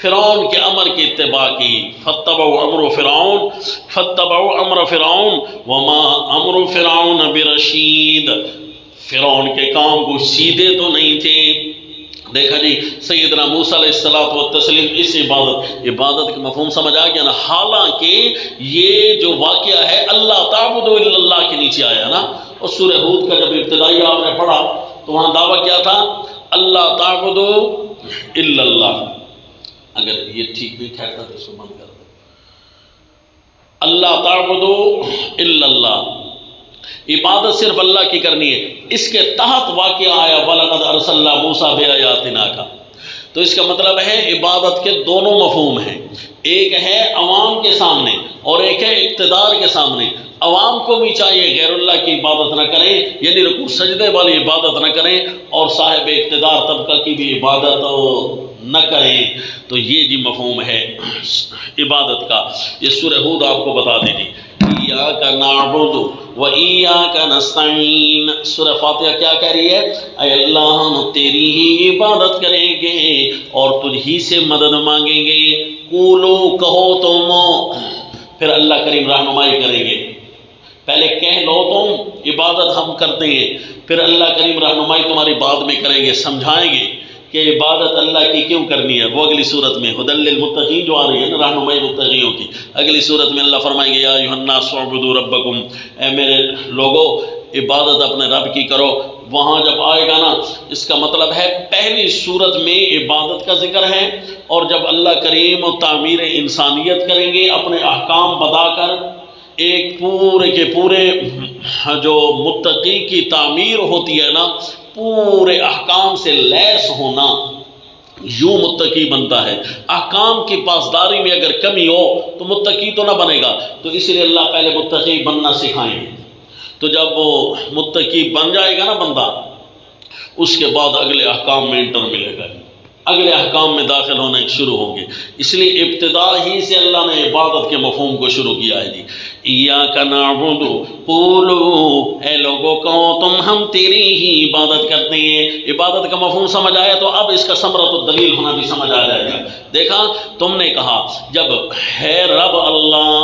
فرعون کے امر کی اتباع کی۔ فاتبعوا امر فرعون، فاتبعوا امر فرعون وما امر فرعون برشید، فرعون کے کام کو سیدھے تو نہیں تھے۔ دیکھا جی، سیدنا موسیٰ علیہ الصلوۃ والتسلیم اس عبادت کا مفہوم سمجھ آ گیا نا، حالانکہ یہ جو واقعہ ہے اللہ تعبدوا الا اللہ کے نیچے آیا نا، اور سورہ ہود کا جب ابتدائی آپ نے پڑھا تو وہاں دعویٰ کیا تھا؟ اللہ تعبدوا الا اللہ۔ اگر یہ ٹھیک نہیں ٹھہرتا تو اس کو بند کر دو۔ اللہ تعبدوا الا اللہ، عبادت صرف اللہ کی کرنی ہے۔ اس کے تحت واقعہ آیا وَلَقَدْ أَرْسَلْنَا مُوسَىٰ بِآيَاتِنَا کا، تو اس کا مطلب ہے عبادت کے دونوں مفہوم ہیں، ایک ہے عوام کے سامنے اور ایک ہے اقتدار کے سامنے۔ عوام کو بھی چاہیے غیر اللہ کی عبادت نہ کریں، یعنی رکوع سجدے والی عبادت نہ کریں، اور صاحب اقتدار طبقہ کی بھی عبادت نہ کریں۔ تو یہ جی مفہوم ہے عبادت کا، یہ سورہ ہود آپ کو بتا دے جی۔ ایاک نعبد و ایاک نستعین، سورہ فاتحہ کیا کہہ رہی ہے؟ اے اللہ ہم تیری ہی عبادت کریں گے اور تجھ ہی سے مدد مانگیں گے۔ قولو کہو تم، پھر اللہ کریم رہنمائی کریں گے۔ پہلے کہہ لو تم عبادت ہم کرتے ہیں، پھر اللہ کریم رہنمائی تمہاری بعد میں کریں گے، سمجھائیں گے کہ عبادت اللہ کی کیوں کرنی ہے۔ وہ اگلی صورت میں ہدی للمتقین جو آ رہی ہے نا، رہنمائی متقیوں کی، اگلی صورت میں اللہ فرمائیں گے یا ایھا الناس اعبدوا ربکم، اے میرے لوگو عبادت اپنے رب کی کرو۔ وہاں جب آئے گا نا، اس کا مطلب ہے پہلی صورت میں عبادت کا ذکر ہے، اور جب اللہ کریم تعمیر انسانیت کریں گے اپنے احکام بتا کر، ایک پورے کے پورے جو متقی کی تعمیر ہوتی ہے نا، پورے احکام سے لیس ہونا، یوں متقی بنتا ہے۔ احکام کی پاسداری میں اگر کمی ہو تو متقی تو نہ بنے گا، تو اس لیے اللہ پہلے متقی بننا سکھائیں گے۔ تو جب وہ متقی بن جائے گا نا بندہ، اس کے بعد اگلے احکام میں انٹر ملے گا، اگلے احکام میں داخل ہونے شروع ہوں گے۔ اس لیے ابتدا ہی سے اللہ نے عبادت کے مفہوم کو شروع کیا ہے جی۔ ایاک نعبد، قولو اے لوگو کہو تم ہم تیری ہی عبادت کرتے ہیں۔ عبادت کا مفہوم سمجھ آیا تو اب اس کا ثمرۃ الدلیل ہونا بھی سمجھ آ جائے گا۔ دیکھا تم نے کہا جب ہے رب اللہ،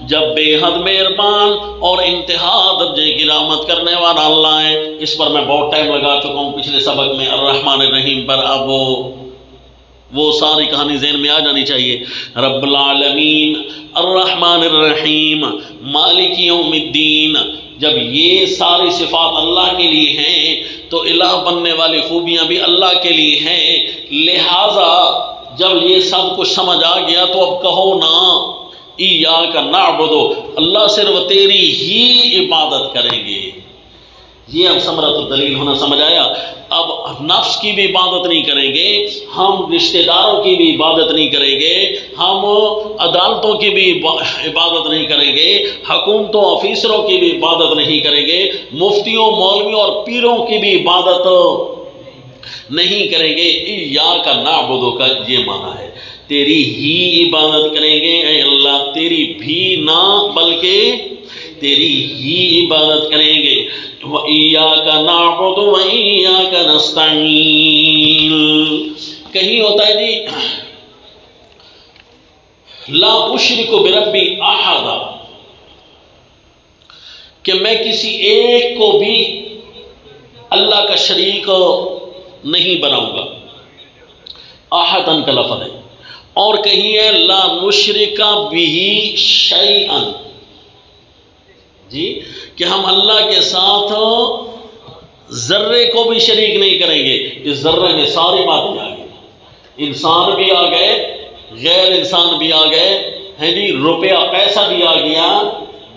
جب بے حد مہربان اور انتہا درجے کی رحمت کرنے والا اللہ ہے۔ اس پر میں بہت ٹائم لگا چکا ہوں پچھلے سبق میں، الرحمن الرحیم پر، اب وہ ساری کہانی ذہن میں آ جانی چاہیے۔ رب العالمین، الرحمن الرحیم، مالک یوم الدین، جب یہ ساری صفات اللہ کے لیے ہیں تو الہ بننے والی خوبیاں بھی اللہ کے لیے ہیں، لہٰذا جب یہ سب کچھ سمجھ آ گیا تو اب کہو نا ایاک نعبد، اللہ صرف تیری ہی عبادت کریں گے۔ یہ اب ثمرۃ الدلیل ہونا سمجھ آیا۔ اب نفس کی بھی عبادت نہیں کریں گے ہم، رشتہ داروں کی بھی عبادت نہیں کریں گے ہم، عدالتوں کی بھی عبادت نہیں کریں گے، حکومتوں آفیسروں کی بھی عبادت نہیں کریں گے، مفتیوں مولویوں اور پیروں کی بھی عبادت نہیں کریں گے۔ ایاک نعبد کا یہ معنی ہے تیری ہی عبادت کریں گے، اے اللہ تیری بھی نہ بلکہ تیری ہی عبادت کریں گے۔ وَإِيَّاكَ نَعْبُدُ وَإِيَّاكَ نَسْتَعِينُ، کہیں ہوتا ہے جی لا اشرک بربی احد، کہ میں کسی ایک کو بھی اللہ کا شریک نہیں بناؤں گا. احدن کا لفظ ہے. اور کہیں ہے لا نشرک بہ شیئا، جی کہ ہم اللہ کے ساتھ ذرے کو بھی شریک نہیں کریں گے. اس ذرے میں ساری باتیں آ گئی، انسان بھی آ گئے، غیر انسان بھی آ گئے ہیں جی، روپیہ پیسہ بھی آ گیا.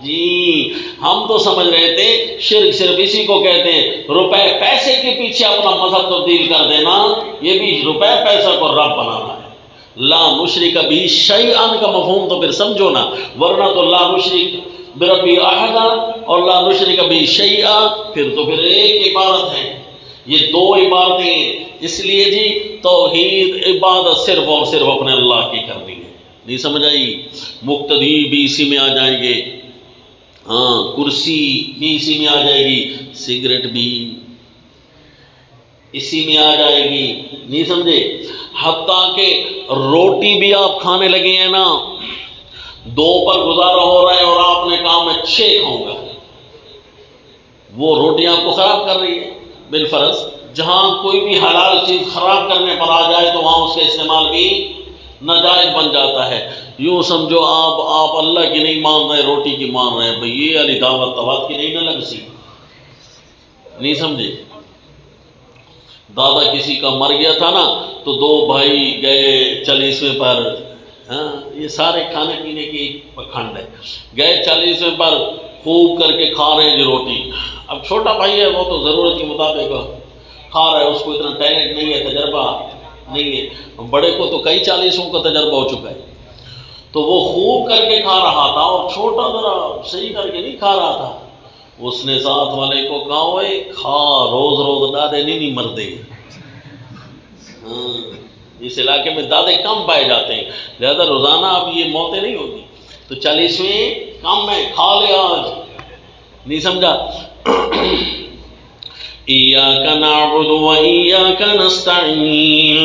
جی ہم تو سمجھ رہے تھے شرک صرف اسی کو کہتے ہیں، روپے پیسے کے پیچھے اپنا مذہب تبدیل کر دینا، یہ بھی روپے پیسہ کو رب بنانا ہے. لا نشرک بہ شیئا کا مفہوم تو پھر سمجھو نا، ورنہ تو لا نشرک بربی احدا اور لا نشرک بہ شیئا پھر ایک عبارت ہے. یہ دو عبارتیں ہیں. اس لیے جی توحید عبادت صرف اور صرف اپنے اللہ کی کرنی ہے. نہیں سمجھ آئی؟ مقتدی بھی اسی میں آ جائیں گے، ہاں کرسی بھی اسی میں آ جائے گی، سگریٹ بھی اسی میں آ جائے گی. نہیں سمجھے؟ حتیٰ کہ روٹی بھی آپ کھانے لگے ہیں نا، دو پر گزارا ہو رہا ہے اور آپ نے کہا میں 6 کھاؤں گا، وہ روٹیاں آپ کو خراب کر رہی ہے بالفرض. جہاں کوئی بھی حلال چیز خراب کرنے پر آ جائے تو وہاں اس کا استعمال بھی ناجائز بن جاتا ہے. یوں سمجھو آپ اللہ کی نہیں مان رہے، روٹی کی مان رہے ہیں. بھئی یہ علی دعوت توات کی نہیں نہ لگ سی. نہیں سمجھے؟ دادا کسی کا مر گیا تھا نا تو 2 بھائی گئے 40ویں پر، ہاں یہ سارے کھانے پینے کی پکھنڈ ہے. گئے 40ویں پر خوب کر کے کھا رہے ہیں جو روٹی. اب چھوٹا بھائی ہے وہ تو ضرورت کے مطابق کھا رہا ہے، اس کو اتنا ٹیلنٹ نہیں ہے، تجربہ نہیں ہے. بڑے کو تو کئی 40 کا تجربہ ہو چکا ہے، تو وہ خوب کر کے کھا رہا تھا اور چھوٹا ذرا صحیح کر کے نہیں کھا رہا تھا. اس نے ساتھ والے کو کہا اوے کھا، روز روز دادے نہیں مردے. ہاں اس علاقے میں دادے کم پائے جاتے ہیں، لہذا روزانہ اب یہ موتیں نہیں ہوگی. تو 40ویں کم ہے، کھا لے آج. نہیں سمجھا؟ ایاک نعبد و ایاک نستعین.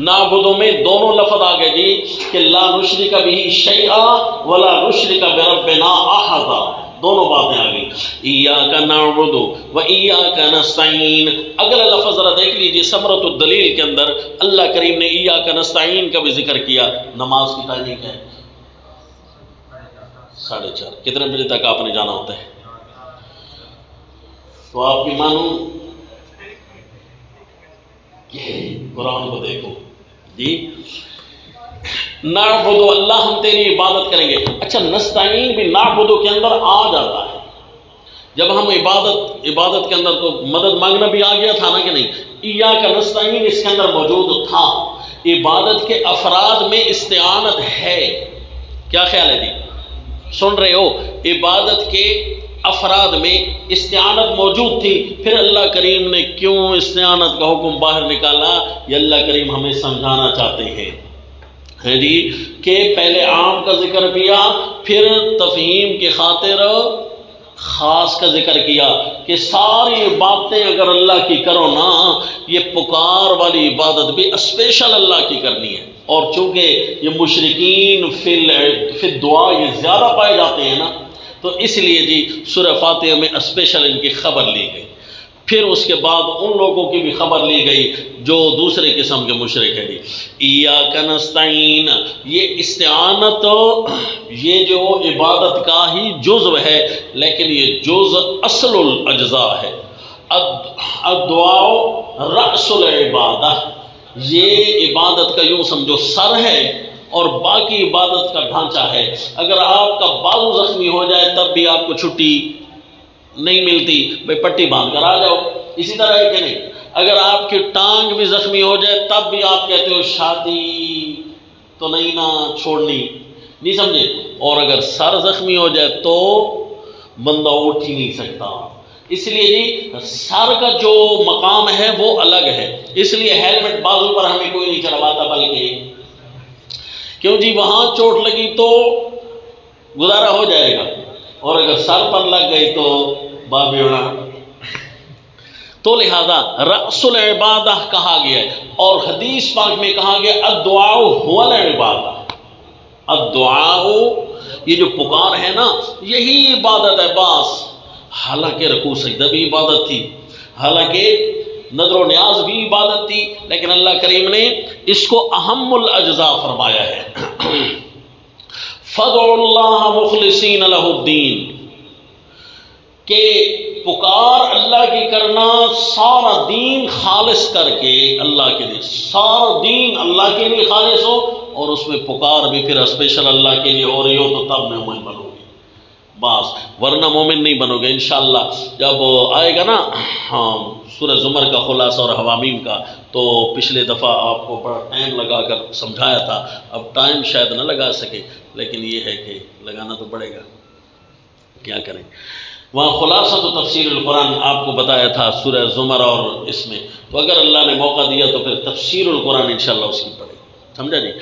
نعبد میں دونوں لفظ آ گئے جی کہ لا نشرک بہ شیئا ولا نشرک بربنا احدا، دونوں باتیں آ گئی. ایاک نعبد و ایاک نستعین. اگلا لفظ ذرا دیکھ لیجیے ثمرۃ الدلیل کے اندر اللہ کریم نے ایاک نستعین کا بھی ذکر کیا. نماز کی ٹائمنگ ہے 4:30. کتنے بجے تک آپ نے جانا ہوتا ہے؟ تو آپ کی مانو قرآن کو دیکھو جی. نعبدو اللہ ہم تیری عبادت کریں گے. اچھا نستعین بھی نعبدو کے اندر آ جاتا ہے. جب ہم عبادت کے اندر تو مدد مانگنا بھی آ گیا تھا نا کہ نہیں؟ ایاک نستعین اس کے اندر موجود تھا. عبادت کے افراد میں استعانت ہے. کیا خیال ہے جی؟ سن رہے ہو؟ عبادت کے افراد میں استعانت موجود تھی. پھر اللہ کریم نے کیوں استعانت کا حکم باہر نکالا؟ یہ اللہ کریم ہمیں سمجھانا چاہتے ہیں جی کہ پہلے عام کا ذکر کیا، پھر تفہیم کی خاطر خاص کا ذکر کیا کہ ساری باتیں اگر اللہ کی کرو نا، یہ پکار والی عبادت بھی اسپیشل اللہ کی کرنی ہے. اور چونکہ یہ مشرکین فی دعا یہ زیادہ پائے جاتے ہیں نا، تو اس لیے جی سورہ فاتحہ میں اسپیشل ان کی خبر لی گئی. پھر اس کے بعد ان لوگوں کی بھی خبر لی گئی جو دوسرے قسم کے مشرک ہیں. ایاک نستعین یہ استعانت یہ جو عبادت کا ہی جزو ہے، لیکن یہ جزء اصل الاجزاء ہے. الدعاء رأس العبادہ، یہ عبادت کا یوں سمجھو سر ہے اور باقی عبادت کا ڈھانچہ ہے. اگر آپ کا بازو زخمی ہو جائے تب بھی آپ کو چھٹی نہیں ملتی، بھئی پٹی باندھ کر آ جاؤ. اسی طرح ہے کہ نہیں؟ اگر آپ کی ٹانگ بھی زخمی ہو جائے تب بھی آپ کہتے ہو شادی تو نہیں نا چھوڑنی. نہیں سمجھے؟ اور اگر سر زخمی ہو جائے تو بندہ اٹھ ہی نہیں سکتا. اس لیے جی سر کا جو مقام ہے وہ الگ ہے. اس لیے ہیلمٹ بازو پر ہمیں کوئی نہیں چڑھواتا، بلکہ کیوں جی وہاں چوٹ لگی تو گزارا ہو جائے گا، اور اگر سر پر لگ گئی تو بابی ہونا. تو لہذا رأس العبادہ کہا گیا ہے. اور حدیث پاک میں کہا گیا الدعاء هو العبادہ. الدعاء یہ جو پکار ہے نا یہی عبادت ہے. بس حالانکہ رکوع سجدہ بھی عبادت تھی، حالانکہ نظر و نیاز بھی عبادت تھی، لیکن اللہ کریم نے اس کو اہم الاجزاء فرمایا ہے۔ فَادْعُوا اللَّهَ مُخْلِصِينَ لَهُ الدِّينَ، کہ پکار اللہ کی کرنا سارا دین خالص کر کے اللہ کے لیے، سارا دین اللہ کے لیے خالص ہو، اور اس میں پکار بھی پھر اسپیشل اللہ کے لیے ہو رہی ہو تو تب میں مومن بنو گے، بس ورنہ مومن نہیں بنو گے انشاءاللہ۔ جب آئے گا نا سورہ زمر کا خلاصہ اور حوامیم کا، تو پچھلے دفعہ آپ کو بڑا ٹائم لگا کر سمجھایا تھا، اب ٹائم شاید نہ لگا سکے، لیکن یہ ہے کہ لگانا تو پڑے گا، کیا کریں۔ وہاں خلاصہ تو تفسیر القرآن آپ کو بتایا تھا سورہ زمر اور اس میں، تو اگر اللہ نے موقع دیا تو پھر تفسیر القرآن انشاءاللہ اس کی پڑھیں، سمجھا جی۔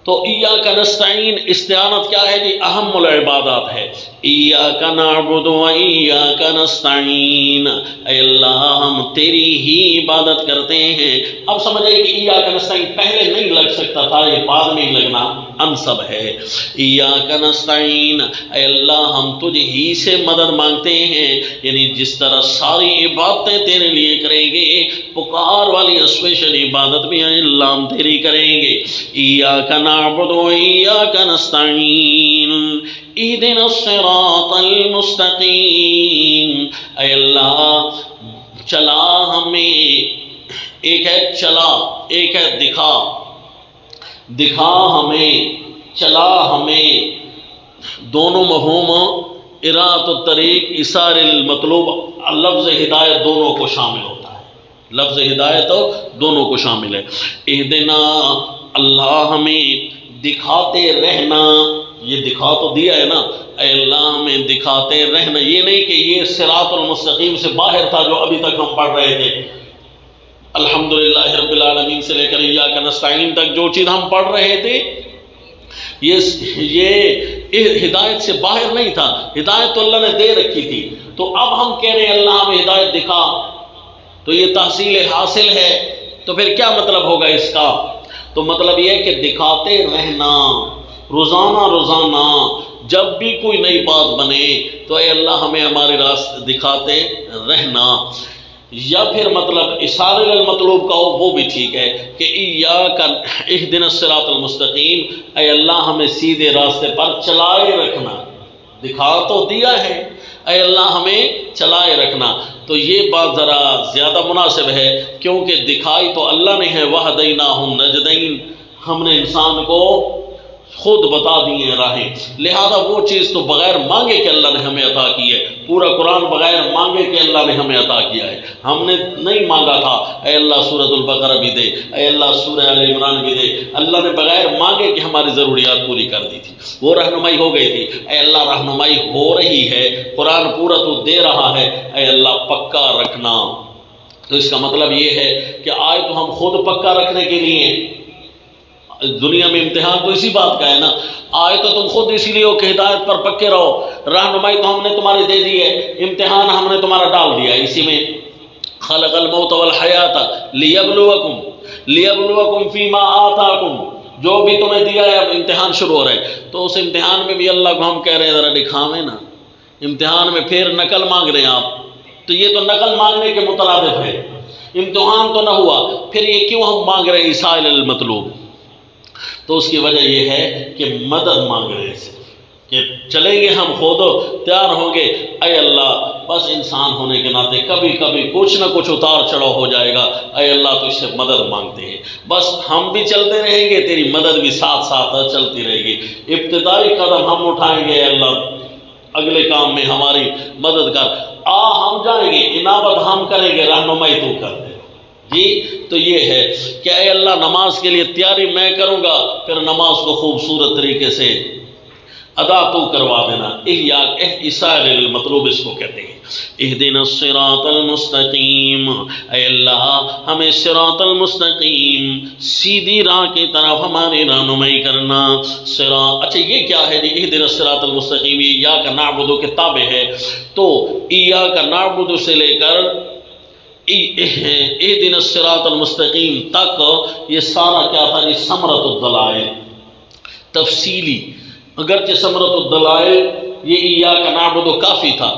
تو ایاک نستعین استعانت کیا ہے جی؟ اہم العبادات ہے۔ ایاک نعبد و ایاک نستعین، اے اللہ ہم تیری ہی عبادت کرتے ہیں۔ اب سمجھے کہ ایاک نستعین پہلے نہیں لگ سکتا تھا، یہ بعد میں لگنا انسب ہے۔ ایاک نستعین، اے اللہ ہم تجھ ہی سے مدد مانگتے ہیں، یعنی جس طرح ساری عبادتیں تیرے لیے کریں گے، پکار والی اسپیشل عبادت بھی اللہ ہم تیری کریں گے۔ ایاک نعبد و ایاک نستعین اہدنا الصراط المستقیم، اے اللہ چلا ہمیں، ایک ہے چلا، ایک ہے دکھا، دکھا ہمیں، چلا ہمیں، دونوں مفہوم اراۃ الطریق اثار المطلوب، لفظ ہدایت دونوں کو شامل ہوتا ہے، لفظ ہدایت دونوں کو شامل ہے۔ اہدنا، اللہ ہمیں دکھاتے رہنا، یہ دکھا تو دیا ہے نا، اے اللہ ہمیں دکھاتے رہنا، یہ نہیں کہ یہ صراط المستقیم سے باہر تھا جو ابھی تک ہم پڑھ رہے تھے، الحمدللہ رب العالمین سے لے کر ایاک نستعین تک جو چیز ہم پڑھ رہے تھے یہ ہدایت سے باہر نہیں تھا، ہدایت تو اللہ نے دے رکھی تھی، تو اب ہم کہہ رہے ہیں اللہ ہمیں ہدایت دکھا، تو یہ تحصیل حاصل ہے، تو پھر کیا مطلب ہوگا اس کا؟ تو مطلب یہ ہے کہ دکھاتے رہنا، روزانہ روزانہ جب بھی کوئی نئی بات بنے تو اے اللہ ہمیں ہمارے راستے دکھاتے رہنا، یا پھر مطلب اشارہ المطلوب کا ہو وہ بھی ٹھیک ہے کہ ایاک اہدنا الصراط المستقیم، اے اللہ ہمیں سیدھے راستے پر چلائے رکھنا، دکھا تو دیا ہے، اے اللہ ہمیں چلائے رکھنا۔ تو یہ بات ذرا زیادہ مناسب ہے، کیونکہ دکھائی تو اللہ نے ہے، وَهَدَيْنَاهُ النَّجْدَيْنِ، ہم نے انسان کو خود بتا دیے راہیں، لہذا وہ چیز تو بغیر مانگے کہ اللہ نے ہمیں عطا کی ہے، پورا قرآن بغیر مانگے کہ اللہ نے ہمیں عطا کیا ہے، ہم نے نہیں مانگا تھا اے اللہ سورۃ البقرہ بھی دے، اے اللہ سورہ آل عمران بھی دے، اللہ نے بغیر مانگے کہ ہماری ضروریات پوری کر دی تھی، وہ رہنمائی ہو گئی تھی، اے اللہ رہنمائی ہو رہی ہے، قرآن پورا تو دے رہا ہے، اے اللہ پکا رکھنا۔ تو اس کا مطلب یہ ہے کہ آئے تو ہم خود پکا رکھنے کے لیے، دنیا میں امتحان تو اسی بات کا ہے نا، آئے تو تم خود اسی لیے ہو کہ ہدایت پر پکے رہو، رہنمائی تو ہم نے تمہاری دے دی ہے، امتحان ہم نے تمہارا ڈال دیا ہے، اسی میں خلق الموت والحیات لیبلوکم فیما آتاکم، جو بھی تمہیں دیا ہے اب امتحان شروع ہو رہا ہے، تو اس امتحان میں بھی اللہ کو ہم کہہ رہے ہیں ذرا دکھاویں نا، امتحان میں پھر نقل مانگ رہے ہیں آپ، تو یہ تو نقل مانگنے کے مترادف ہے، امتحان تو نہ ہوا، پھر یہ کیوں ہم مانگ رہے ہیں اسائل المطلوب؟ تو اس کی وجہ یہ ہے کہ مدد مانگ رہے ہیں، کہ چلیں گے ہم خود تیار ہوں گے، اے اللہ بس انسان ہونے کے ناطے کبھی کبھی کچھ نہ کچھ اتار چڑھاؤ ہو جائے گا، اے اللہ تو اس سے مدد مانگتے ہیں، بس ہم بھی چلتے رہیں گے، تیری مدد بھی ساتھ ساتھ چلتی رہے گی، ابتدائی قدم ہم اٹھائیں گے، اے اللہ اگلے کام میں ہماری مدد کر، ہم جائیں گے، انابت ہم کریں گے، رہنمائی تو کر دے جی۔ تو یہ ہے کہ اے اللہ نماز کے لیے تیاری میں کروں گا، پھر نماز کو خوبصورت طریقے سے ادا تو کروا دینا، اسائل المطلوب اس کو کہتے ہیں۔ اہدنا الصراط المستقیم، اے اللہ ہمیں صراط المستقیم سیدھی راہ کی طرف ہماری رہنمائی کرنا۔ صراط، اچھا یہ کیا ہے جی اہدنا الصراط المستقیم؟ یہ ایاک نعبد کے تابع ہے، تو ایاک نعبد سے لے کر اہدنا الصراط المستقیم تک یہ سارا کیا تھا جی؟ ثمرۃ الدلائل، تفصیلی، اگرچہ ثمرۃ الدلائل یہ ایاک نعبد کافی تھا،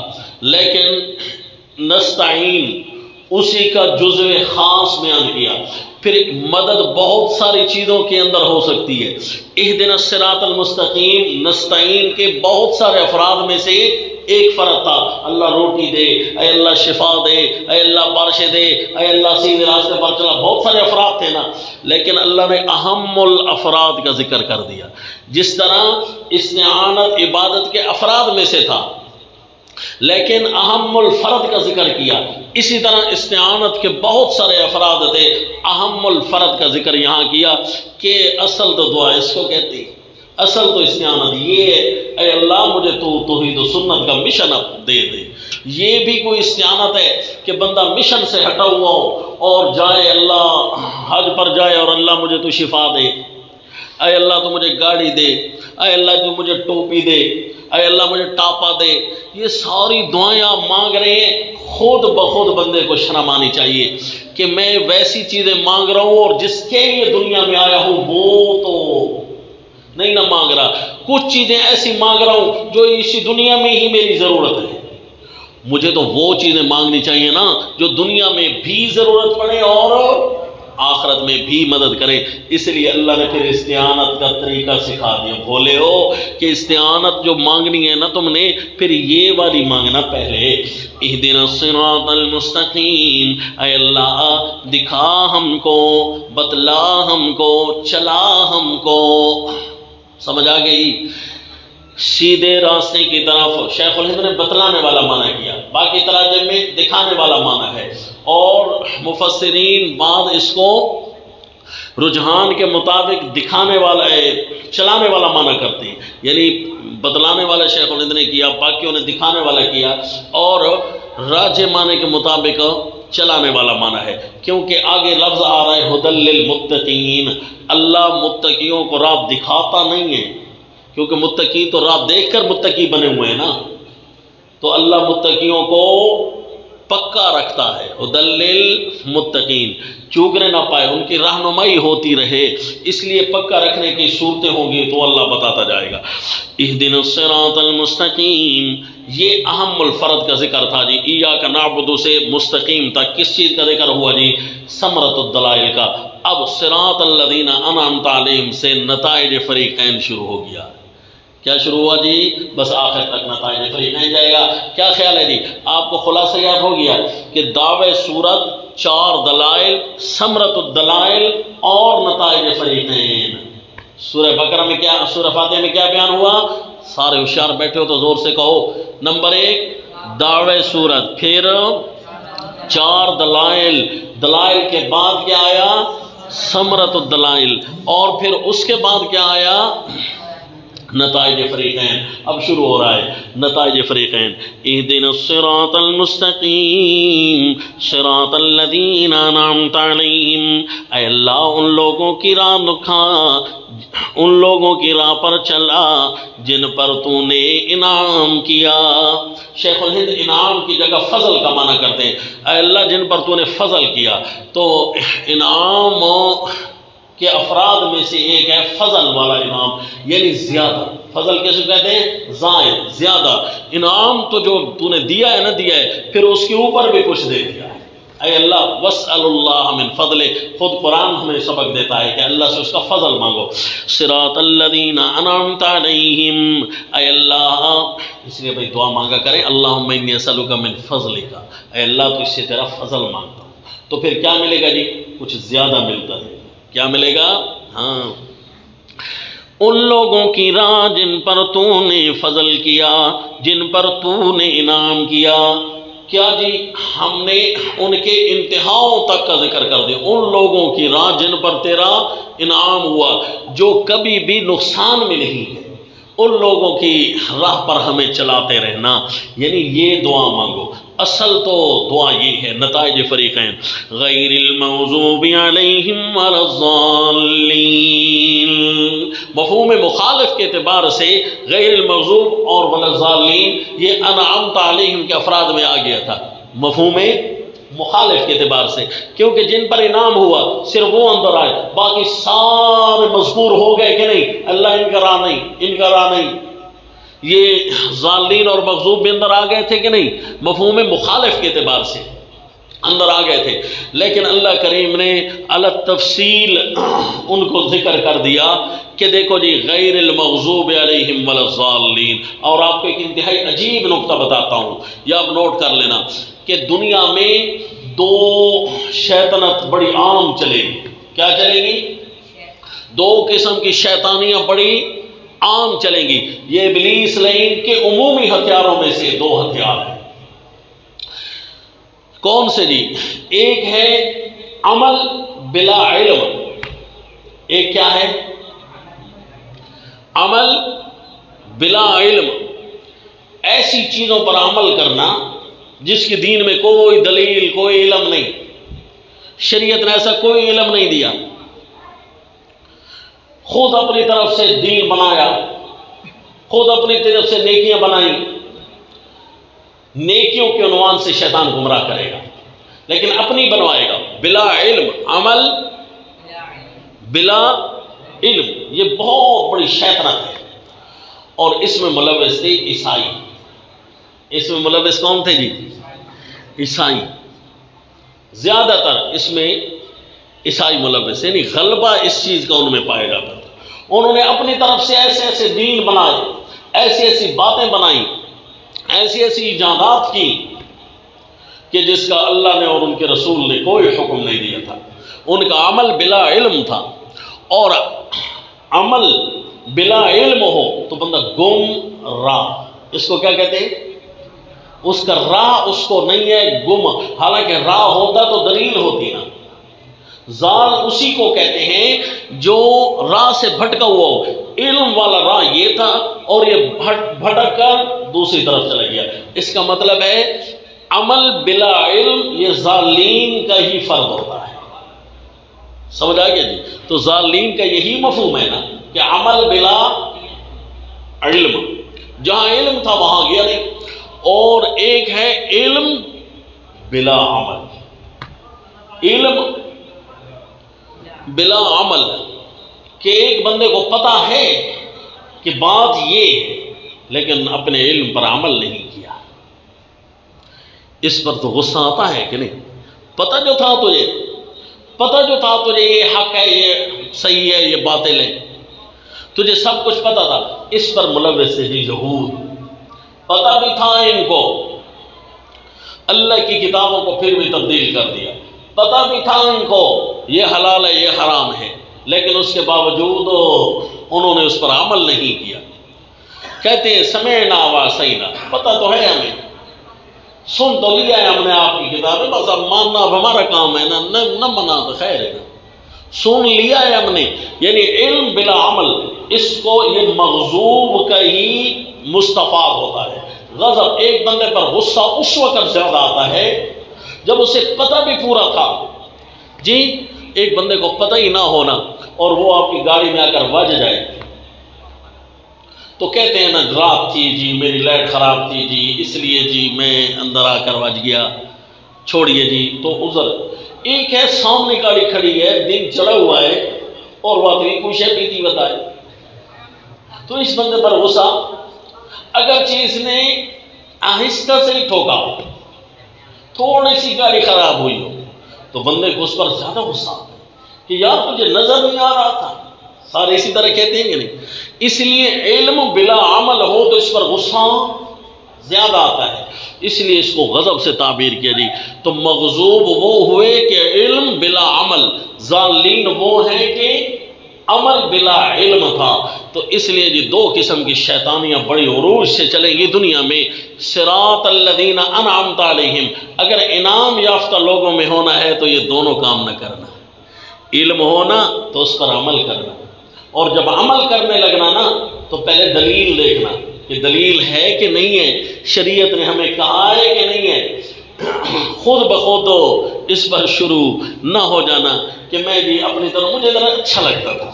لیکن نستعین اسی کا جزو خاص بیان کیا۔ پھر مدد بہت ساری چیزوں کے اندر ہو سکتی ہے۔ اہدنا الصراط المستقیم نستعین کے بہت سارے افراد میں سے ایک فرد تھا، اللہ روٹی دے، اے اللہ شفا دے، اے اللہ بارشیں دے، اے اللہ سیدھے راستے پر چلا، بہت سارے افراد تھے نا، لیکن اللہ نے اہم الافراد کا ذکر کر دیا۔ جس طرح استعانت عبادت کے افراد میں سے تھا لیکن اہم الفرد کا ذکر کیا، اسی طرح استعانت کے بہت سارے افراد تھے، اہم الفرد کا ذکر یہاں کیا کہ اصل تو دعا اس کو کہتی، اصل تو استعانت یہ ہے، اے اللہ مجھے تو توحید و سنت کا مشن دے دے۔ یہ بھی کوئی استعانت ہے کہ بندہ مشن سے ہٹا ہوا ہو اور جائے اللہ حج پر جائے اور اللہ مجھے تو شفا دے، اے اللہ تو مجھے گاڑی دے، اے اللہ تو مجھے ٹوپی دے، اے اللہ مجھے ٹاپا دے۔ یہ ساری دعائیں آپ مانگ رہے ہیں، خود بخود بندے کو شرم آنی چاہیے کہ میں ویسی چیزیں مانگ رہا ہوں اور جس کے لیے دنیا میں آیا ہوں وہ تو نہیں نہ مانگ رہا، کچھ چیزیں ایسی مانگ رہا ہوں جو اسی دنیا میں ہی میری ضرورت ہے۔ مجھے تو وہ چیزیں مانگنی چاہیے نا جو دنیا میں بھی ضرورت پڑے اور آخرت میں بھی مدد کرے۔ اس لیے اللہ نے پھر استعانت کا طریقہ سکھا دیا۔ بولے ہو کہ استعانت جو مانگنی ہے نا تم نے، پھر یہ والی مانگنا پہلے، اہدنا الصراط المستقیم، اے اللہ دکھا ہم کو، بتلا ہم کو، چلا ہم کو۔ سمجھ آ گئی؟ سیدھے راستے کی طرف شیخ الہند نے بتلانے والا معنی کیا، باقی تراجم میں دکھانے والا معنی ہے، اور مفسرین بعد اس کو رجحان کے مطابق دکھانے والا ہے، چلانے والا معنی کرتے ہیں، یعنی بتلانے والا شیخ الہند نے کیا، باقیوں نے دکھانے والا کیا، اور راجح معنی کے مطابق چلانے والا معنی ہے، کیونکہ آگے لفظ آ رہا ہے ھدی للمتقین، اللہ متقیوں کو راہ دکھاتا نہیں ہے، کیونکہ متقی تو راہ دیکھ کر متقی بنے ہوئے ہیں نا، تو اللہ متقیوں کو پکا رکھتا ہے، ھدی للمتقین، چوکنے نہ پائے، ان کی رہنمائی ہوتی رہے، اس لیے پکا رکھنے کی صورتیں ہوں گی تو اللہ بتاتا جائے گا۔ اہدنا الصراط المستقیم، یہ اہم الفرد کا ذکر تھا جی، ایاک نعبد سے مستقیم تک کس چیز کا ذکر ہوا جی؟ ثمرۃ الدلائل کا۔ اب صراط الذین انعمت علیہم سے نتائج فریقین شروع ہو گیا۔ کیا شروع ہوا جی؟ بس آخر تک نتائج فریقین جائے گا۔ کیا خیال ہے جی؟ آپ کو خلاصہ یاد ہو گیا کہ دعوے سورت 4 دلائل، ثمرۃ الدلائل اور نتائج فریقین۔ سورہ بقرہ میں کیا، سورہ فاتحہ میں کیا بیان ہوا؟ سارے ہوشیار بیٹھے ہو تو زور سے کہو۔ نمبر 1 دعوے سورت، پھر 4 دلائل، دلائل کے بعد کیا آیا؟ ثمرۃ الدلائل، اور پھر اس کے بعد کیا آیا؟ نتائج فریقین۔ اب شروع ہو رہا ہے نتائج فریقین۔ اہدنا الصراط المستقیم صراط الذین انعمت علیہم، اے اللہ ان لوگوں کی راہ دکھا، ان لوگوں کی راہ پر چلا جن پر تو نے انعام کیا۔ شیخ الہند انعام کی جگہ فضل کا معنی کرتے ہیں، اے اللہ جن پر تو نے فضل کیا، تو انعام کہ افراد میں سے ایک ہے فضل والا انعام، یعنی زیادہ۔ فضل کیسے کہتے ہیں؟ زائد، زیادہ۔ انعام تو جو تو نے دیا ہے نہ دیا ہے، پھر اس کے اوپر بھی کچھ دے دیا ہے۔ اے اللہ واسأل اللہ من فضل، خود قرآن ہمیں سبق دیتا ہے کہ اللہ سے اس کا فضل مانگو۔ صراط الذین انعمت علیہم، اے اللہ، اس لیے بھائی دعا مانگا کریں، اللہم انی اسألک من فضلک، اے اللہ تو اس سے تیرا فضل مانگتا ہوں، تو پھر کیا ملے گا جی؟ کچھ زیادہ ملتا ہے۔ کیا ملے گا؟ ہاں، ان لوگوں کی راہ جن پر تو نے فضل کیا، جن پر تو نے انعام کیا۔ کیا جی؟ ہم نے ان کے انتہاؤں تک کا ذکر کر دیا، ان لوگوں کی راہ جن پر تیرا انعام ہوا، جو کبھی بھی نقصان میں نہیں ہے، ان لوگوں کی راہ پر ہمیں چلاتے رہنا، یعنی یہ دعا مانگو۔ اصل تو دعا یہ ہے، نتائج فریقین، غیر المغضوب علیہم ولا الضالین، مفہوم مخالف کے اعتبار سے غیر المغضوب اور ولا الضالین یہ انعمت علیہم کے افراد میں آ گیا تھا، مفہوم مخالف کے اعتبار سے، کیونکہ جن پر انعام ہوا صرف وہ اندر آئے، باقی سارے مذکور ہو گئے کہ نہیں؟ اللہ ان کا راہ نہیں، ان کا راہ نہیں۔ یہ ضالین اور مغضوب بھی اندر آ گئے تھے کہ نہیں؟ مفہوم مخالف کے اعتبار سے اندر آ گئے تھے، لیکن اللہ کریم نے الگ تفصیل ان کو ذکر کر دیا کہ دیکھو جی غیر المغضوب علیہم ولا الضالین۔ اور آپ کو ایک انتہائی عجیب نقطہ بتاتا ہوں، یہ آپ نوٹ کر لینا کہ دنیا میں دو شیطنت بڑی عام چلے گی۔ کیا چلے گی؟ دو قسم کی شیطانیاں بڑی عام چلیں گی۔ یہ ابلیس لعین کے عمومی ہتھیاروں میں سے دو ہتھیار ہیں۔ کون سے جی؟ ایک ہے عمل بلا علم۔ ایک کیا ہے؟ عمل بلا علم، ایسی چیزوں پر عمل کرنا جس کی دین میں کوئی دلیل، کوئی علم نہیں، شریعت نے ایسا کوئی علم نہیں دیا، خود اپنی طرف سے دین بنایا، خود اپنی طرف سے نیکیاں بنائیں۔ نیکیوں کے عنوان سے شیطان گمراہ کرے گا، لیکن اپنی بنوائے گا بلا علم، عمل بلا علم۔ یہ بہت بڑی شیطنت ہے، اور اس میں ملوث تھے عیسائی۔ اس میں ملوث کون تھے جی؟ عیسائی۔ زیادہ تر اس میں عیسائی ملوث ہے، یعنی غلبہ اس چیز کا ان میں پایا جاتا تھا۔ انہوں نے اپنی طرف سے ایسے ایسے دین بنائے، ایسی ایسی باتیں بنائیں، ایسی ایسی ایجادات کی کہ جس کا اللہ نے اور ان کے رسول نے کوئی حکم نہیں دیا تھا۔ ان کا عمل بلا علم تھا، اور عمل بلا علم ہو تو بندہ گم راہ، اس کو کیا کہتے ہیں؟ اس کا راہ اس کو نہیں ہے، گم۔ حالانکہ راہ ہوتا تو دلیل ہوتی نا۔ ضال اسی کو کہتے ہیں جو راہ سے بھٹکا ہوا ہو۔ علم والا راہ یہ تھا اور یہ بھٹک کر دوسری طرف چلا گیا۔ اس کا مطلب ہے عمل بلا علم یہ ضالین کا ہی فرد ہوتا ہے۔ سمجھ آ گیا جی؟ تو ضالین کا یہی مفہوم ہے نا کہ عمل بلا علم، جہاں علم تھا وہاں گیا نہیں۔ اور ایک ہے علم بلا عمل، علم بلا عمل، کہ ایک بندے کو پتا ہے کہ بات یہ ہے لیکن اپنے علم پر عمل نہیں کیا۔ اس پر تو غصہ آتا ہے کہ نہیں؟ پتہ جو تھا تجھے یہ حق ہے، یہ صحیح ہے، یہ باطل ہے، تجھے سب کچھ پتا تھا۔ اس پر ملوث ہے یہود۔ پتہ بھی تھا ان کو، اللہ کی کتابوں کو پھر بھی تبدیل کر دیا۔ پتہ بھی تھا ان کو یہ حلال ہے، یہ حرام ہے، لیکن اس کے باوجود انہوں نے اس پر عمل نہیں کیا۔ کہتے ہیں سمعنا وعصینا، پتہ تو ہے ہمیں، سن تو لیا ہے ہم نے آپ کی کتابیں، بس اب ماننا اب ہمارا کام ہے، نہ منا تو خیر ہے نا، سن لیا ہے ہم نے۔ یعنی علم بلا عمل، اس کو یہ مغضوب کا ہی مستفاد ہوتا ہے۔ غضب، ایک بندے پر غصہ اس وقت زیادہ آتا ہے جب اسے پتہ بھی پورا تھا جی۔ ایک بندے کو پتہ ہی نہ ہونا اور وہ آپ کی گاڑی میں آ کر وج جائے تو کہتے ہیں نا رات تھی جی، میری لائٹ خراب تھی جی، اس لیے جی میں اندر آ کر وج گیا، چھوڑیے جی، تو عذر۔ ایک ہے سامنے گاڑی کھڑی ہے، دن چڑھا ہوا ہے اور وہ آدمی کچھ ہے پیتی بتائے، تو اس بندے پر غصہ، اگر چیز نے آہستہ سے ہی ٹھوکا ہو، تھوڑی سی گاڑی خراب ہوئی ہو، تو بندے کو اس پر زیادہ غصہ آتا ہے کہ یار تجھے نظر نہیں آ رہا تھا۔ سارے اسی طرح کہتے ہیں کہ نہیں؟ اس لیے علم بلا عمل ہو تو اس پر غصہ زیادہ آتا ہے، اس لیے اس کو غضب سے تعبیر کیا جی۔ تو مغضوب وہ ہوئے کہ علم بلا عمل، ضالین وہ ہیں کہ عمل بلا علم تھا۔ تو اس لیے جی دو قسم کی شیطانیاں بڑی عروج سے چلیں گی دنیا میں۔ صراط الذین انعمت علیہم، اگر انعام یافتہ لوگوں میں ہونا ہے تو یہ دونوں کام نہ کرنا، علم ہونا تو اس پر عمل کرنا، اور جب عمل کرنے لگنا نا تو پہلے دلیل دیکھنا کہ دلیل ہے کہ نہیں ہے، شریعت نے ہمیں کہا ہے کہ نہیں ہے۔ خود بخود اس پر شروع نہ ہو جانا کہ میں جی اپنی طرف مجھے ذرا اچھا لگتا تھا،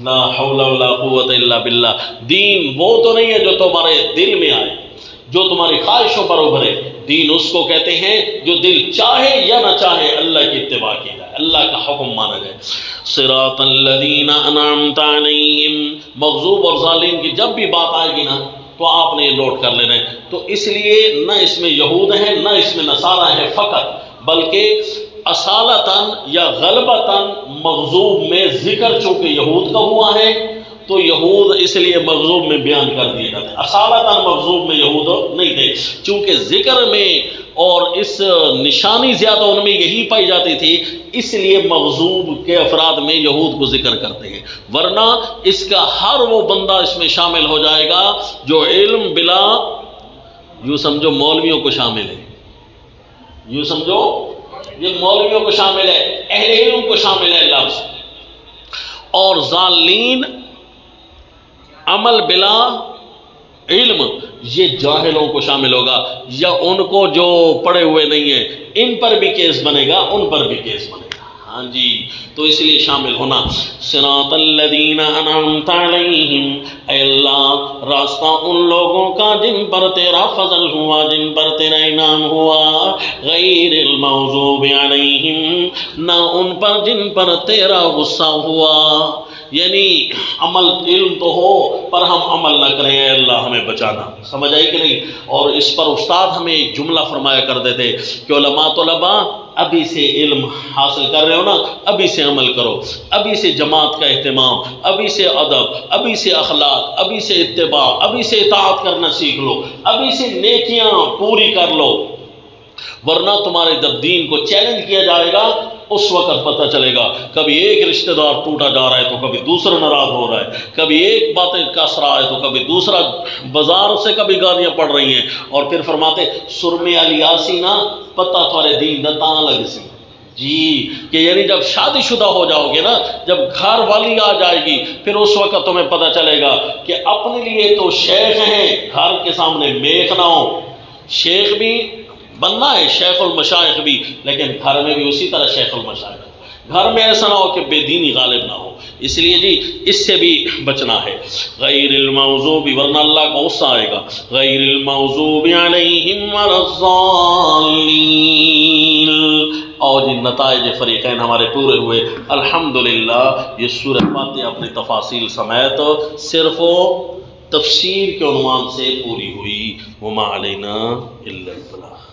لا حول ولا قوت الا باللہ۔ دین وہ تو نہیں ہے جو تمہارے دل میں آئے، جو تمہاری خواہشوں پر ابھرے۔ دین اس کو کہتے ہیں جو دل چاہے یا نہ چاہے اللہ کی اتباع کی جائے، اللہ کا حکم مانا جائے۔ صراط الذین انعمت علیہم، مغضوب اور ظالم کی جب بھی بات آئے گی نا تو آپ نے یہ نوٹ کر لینا ہے۔ تو اس لیے نہ اس میں یہود ہیں نہ اس میں نصارہ ہیں فقط، بلکہ اصالتاً یا غلبتاً مغضوب میں ذکر چونکہ یہود کا ہوا ہے تو یہود اس لیے مغضوب میں بیان کر دیے جاتے ہیں، اصالتاً مغضوب میں یہود نہیں تھے، چونکہ ذکر میں اور اس نشانی زیادہ ان میں یہی پائی جاتی تھی، اس لیے مغضوب کے افراد میں یہود کو ذکر کرتے ہیں، ورنہ اس کا ہر وہ بندہ اس میں شامل ہو جائے گا جو علم بلا، یوں سمجھو مولویوں کو شامل ہے، یوں سمجھو یہ مولویوں کو شامل ہے، اہل علم کو شامل ہے لفظ، اور ضالین عمل بلا علم یہ جاہلوں کو شامل ہوگا، یا ان کو جو پڑھے ہوئے نہیں ہیں ان پر بھی کیس بنے گا، ان پر بھی کیس بنے گا۔ ہاں جی، تو اس لیے شامل ہونا۔ صراط الذین انعمت علیہم، اے اللہ راستہ ان لوگوں کا جن پر تیرا فضل ہوا، جن پر تیرا انعام ہوا، غیر المغضوب علیہم، نہ ان پر جن پر تیرا غصہ ہوا، یعنی عمل علم تو ہو پر ہم عمل نہ کریں، اے اللہ ہمیں بچانا۔ سمجھ آئی کہ نہیں؟ اور اس پر استاد ہمیں ایک جملہ فرمایا کرتے تھے کہ علماء طلباء ابھی سے علم حاصل کر رہے ہو نا، ابھی سے عمل کرو، ابھی سے جماعت کا اہتمام، ابھی سے ادب، ابھی سے اخلاق، ابھی سے اتباع، ابھی سے اطاعت کرنا سیکھ لو، ابھی سے نیکیاں پوری کر لو، ورنہ تمہارے جب دین کو چیلنج کیا جائے گا اس وقت پتہ چلے گا، کبھی ایک رشتہ دار ٹوٹا جا رہا ہے تو کبھی دوسرا ناراض ہو رہا ہے، کبھی ایک باتیں کس رہا ہے تو کبھی دوسرا بازار سے کبھی گالیاں پڑ رہی ہیں، اور پھر فرماتے سرمے علی آسی نا پتہ تھوڑے دین دتاں لگ سی، جی کہ یعنی جب شادی شدہ ہو جاؤ گے نا، جب گھر والی آ جائے گی پھر اس وقت تمہیں پتہ چلے گا کہ اپنے لیے تو شیخ ہیں، گھر کے سامنے میخ نہ ہو، شیخ بھی بننا ہے شیخ المشائخ بھی، لیکن گھر میں بھی اسی طرح شیخ المشائخ، گھر میں ایسا نہ ہو کہ بے دینی غالب نہ ہو، اس لیے جی اس سے بھی بچنا ہے۔ غیر المغضوب، ورنہ اللہ کو غصہ آئے گا، غیر المغضوب علیہم ولا الضالین۔ اور جی نتائج فریقین ہمارے پورے ہوئے الحمدللہ۔ یہ سورہ فاتحہ اپنی تفاصیل سمیت صرف تفسیر کے عنوان سے پوری ہوئی۔ وما علینا الا البلاغ۔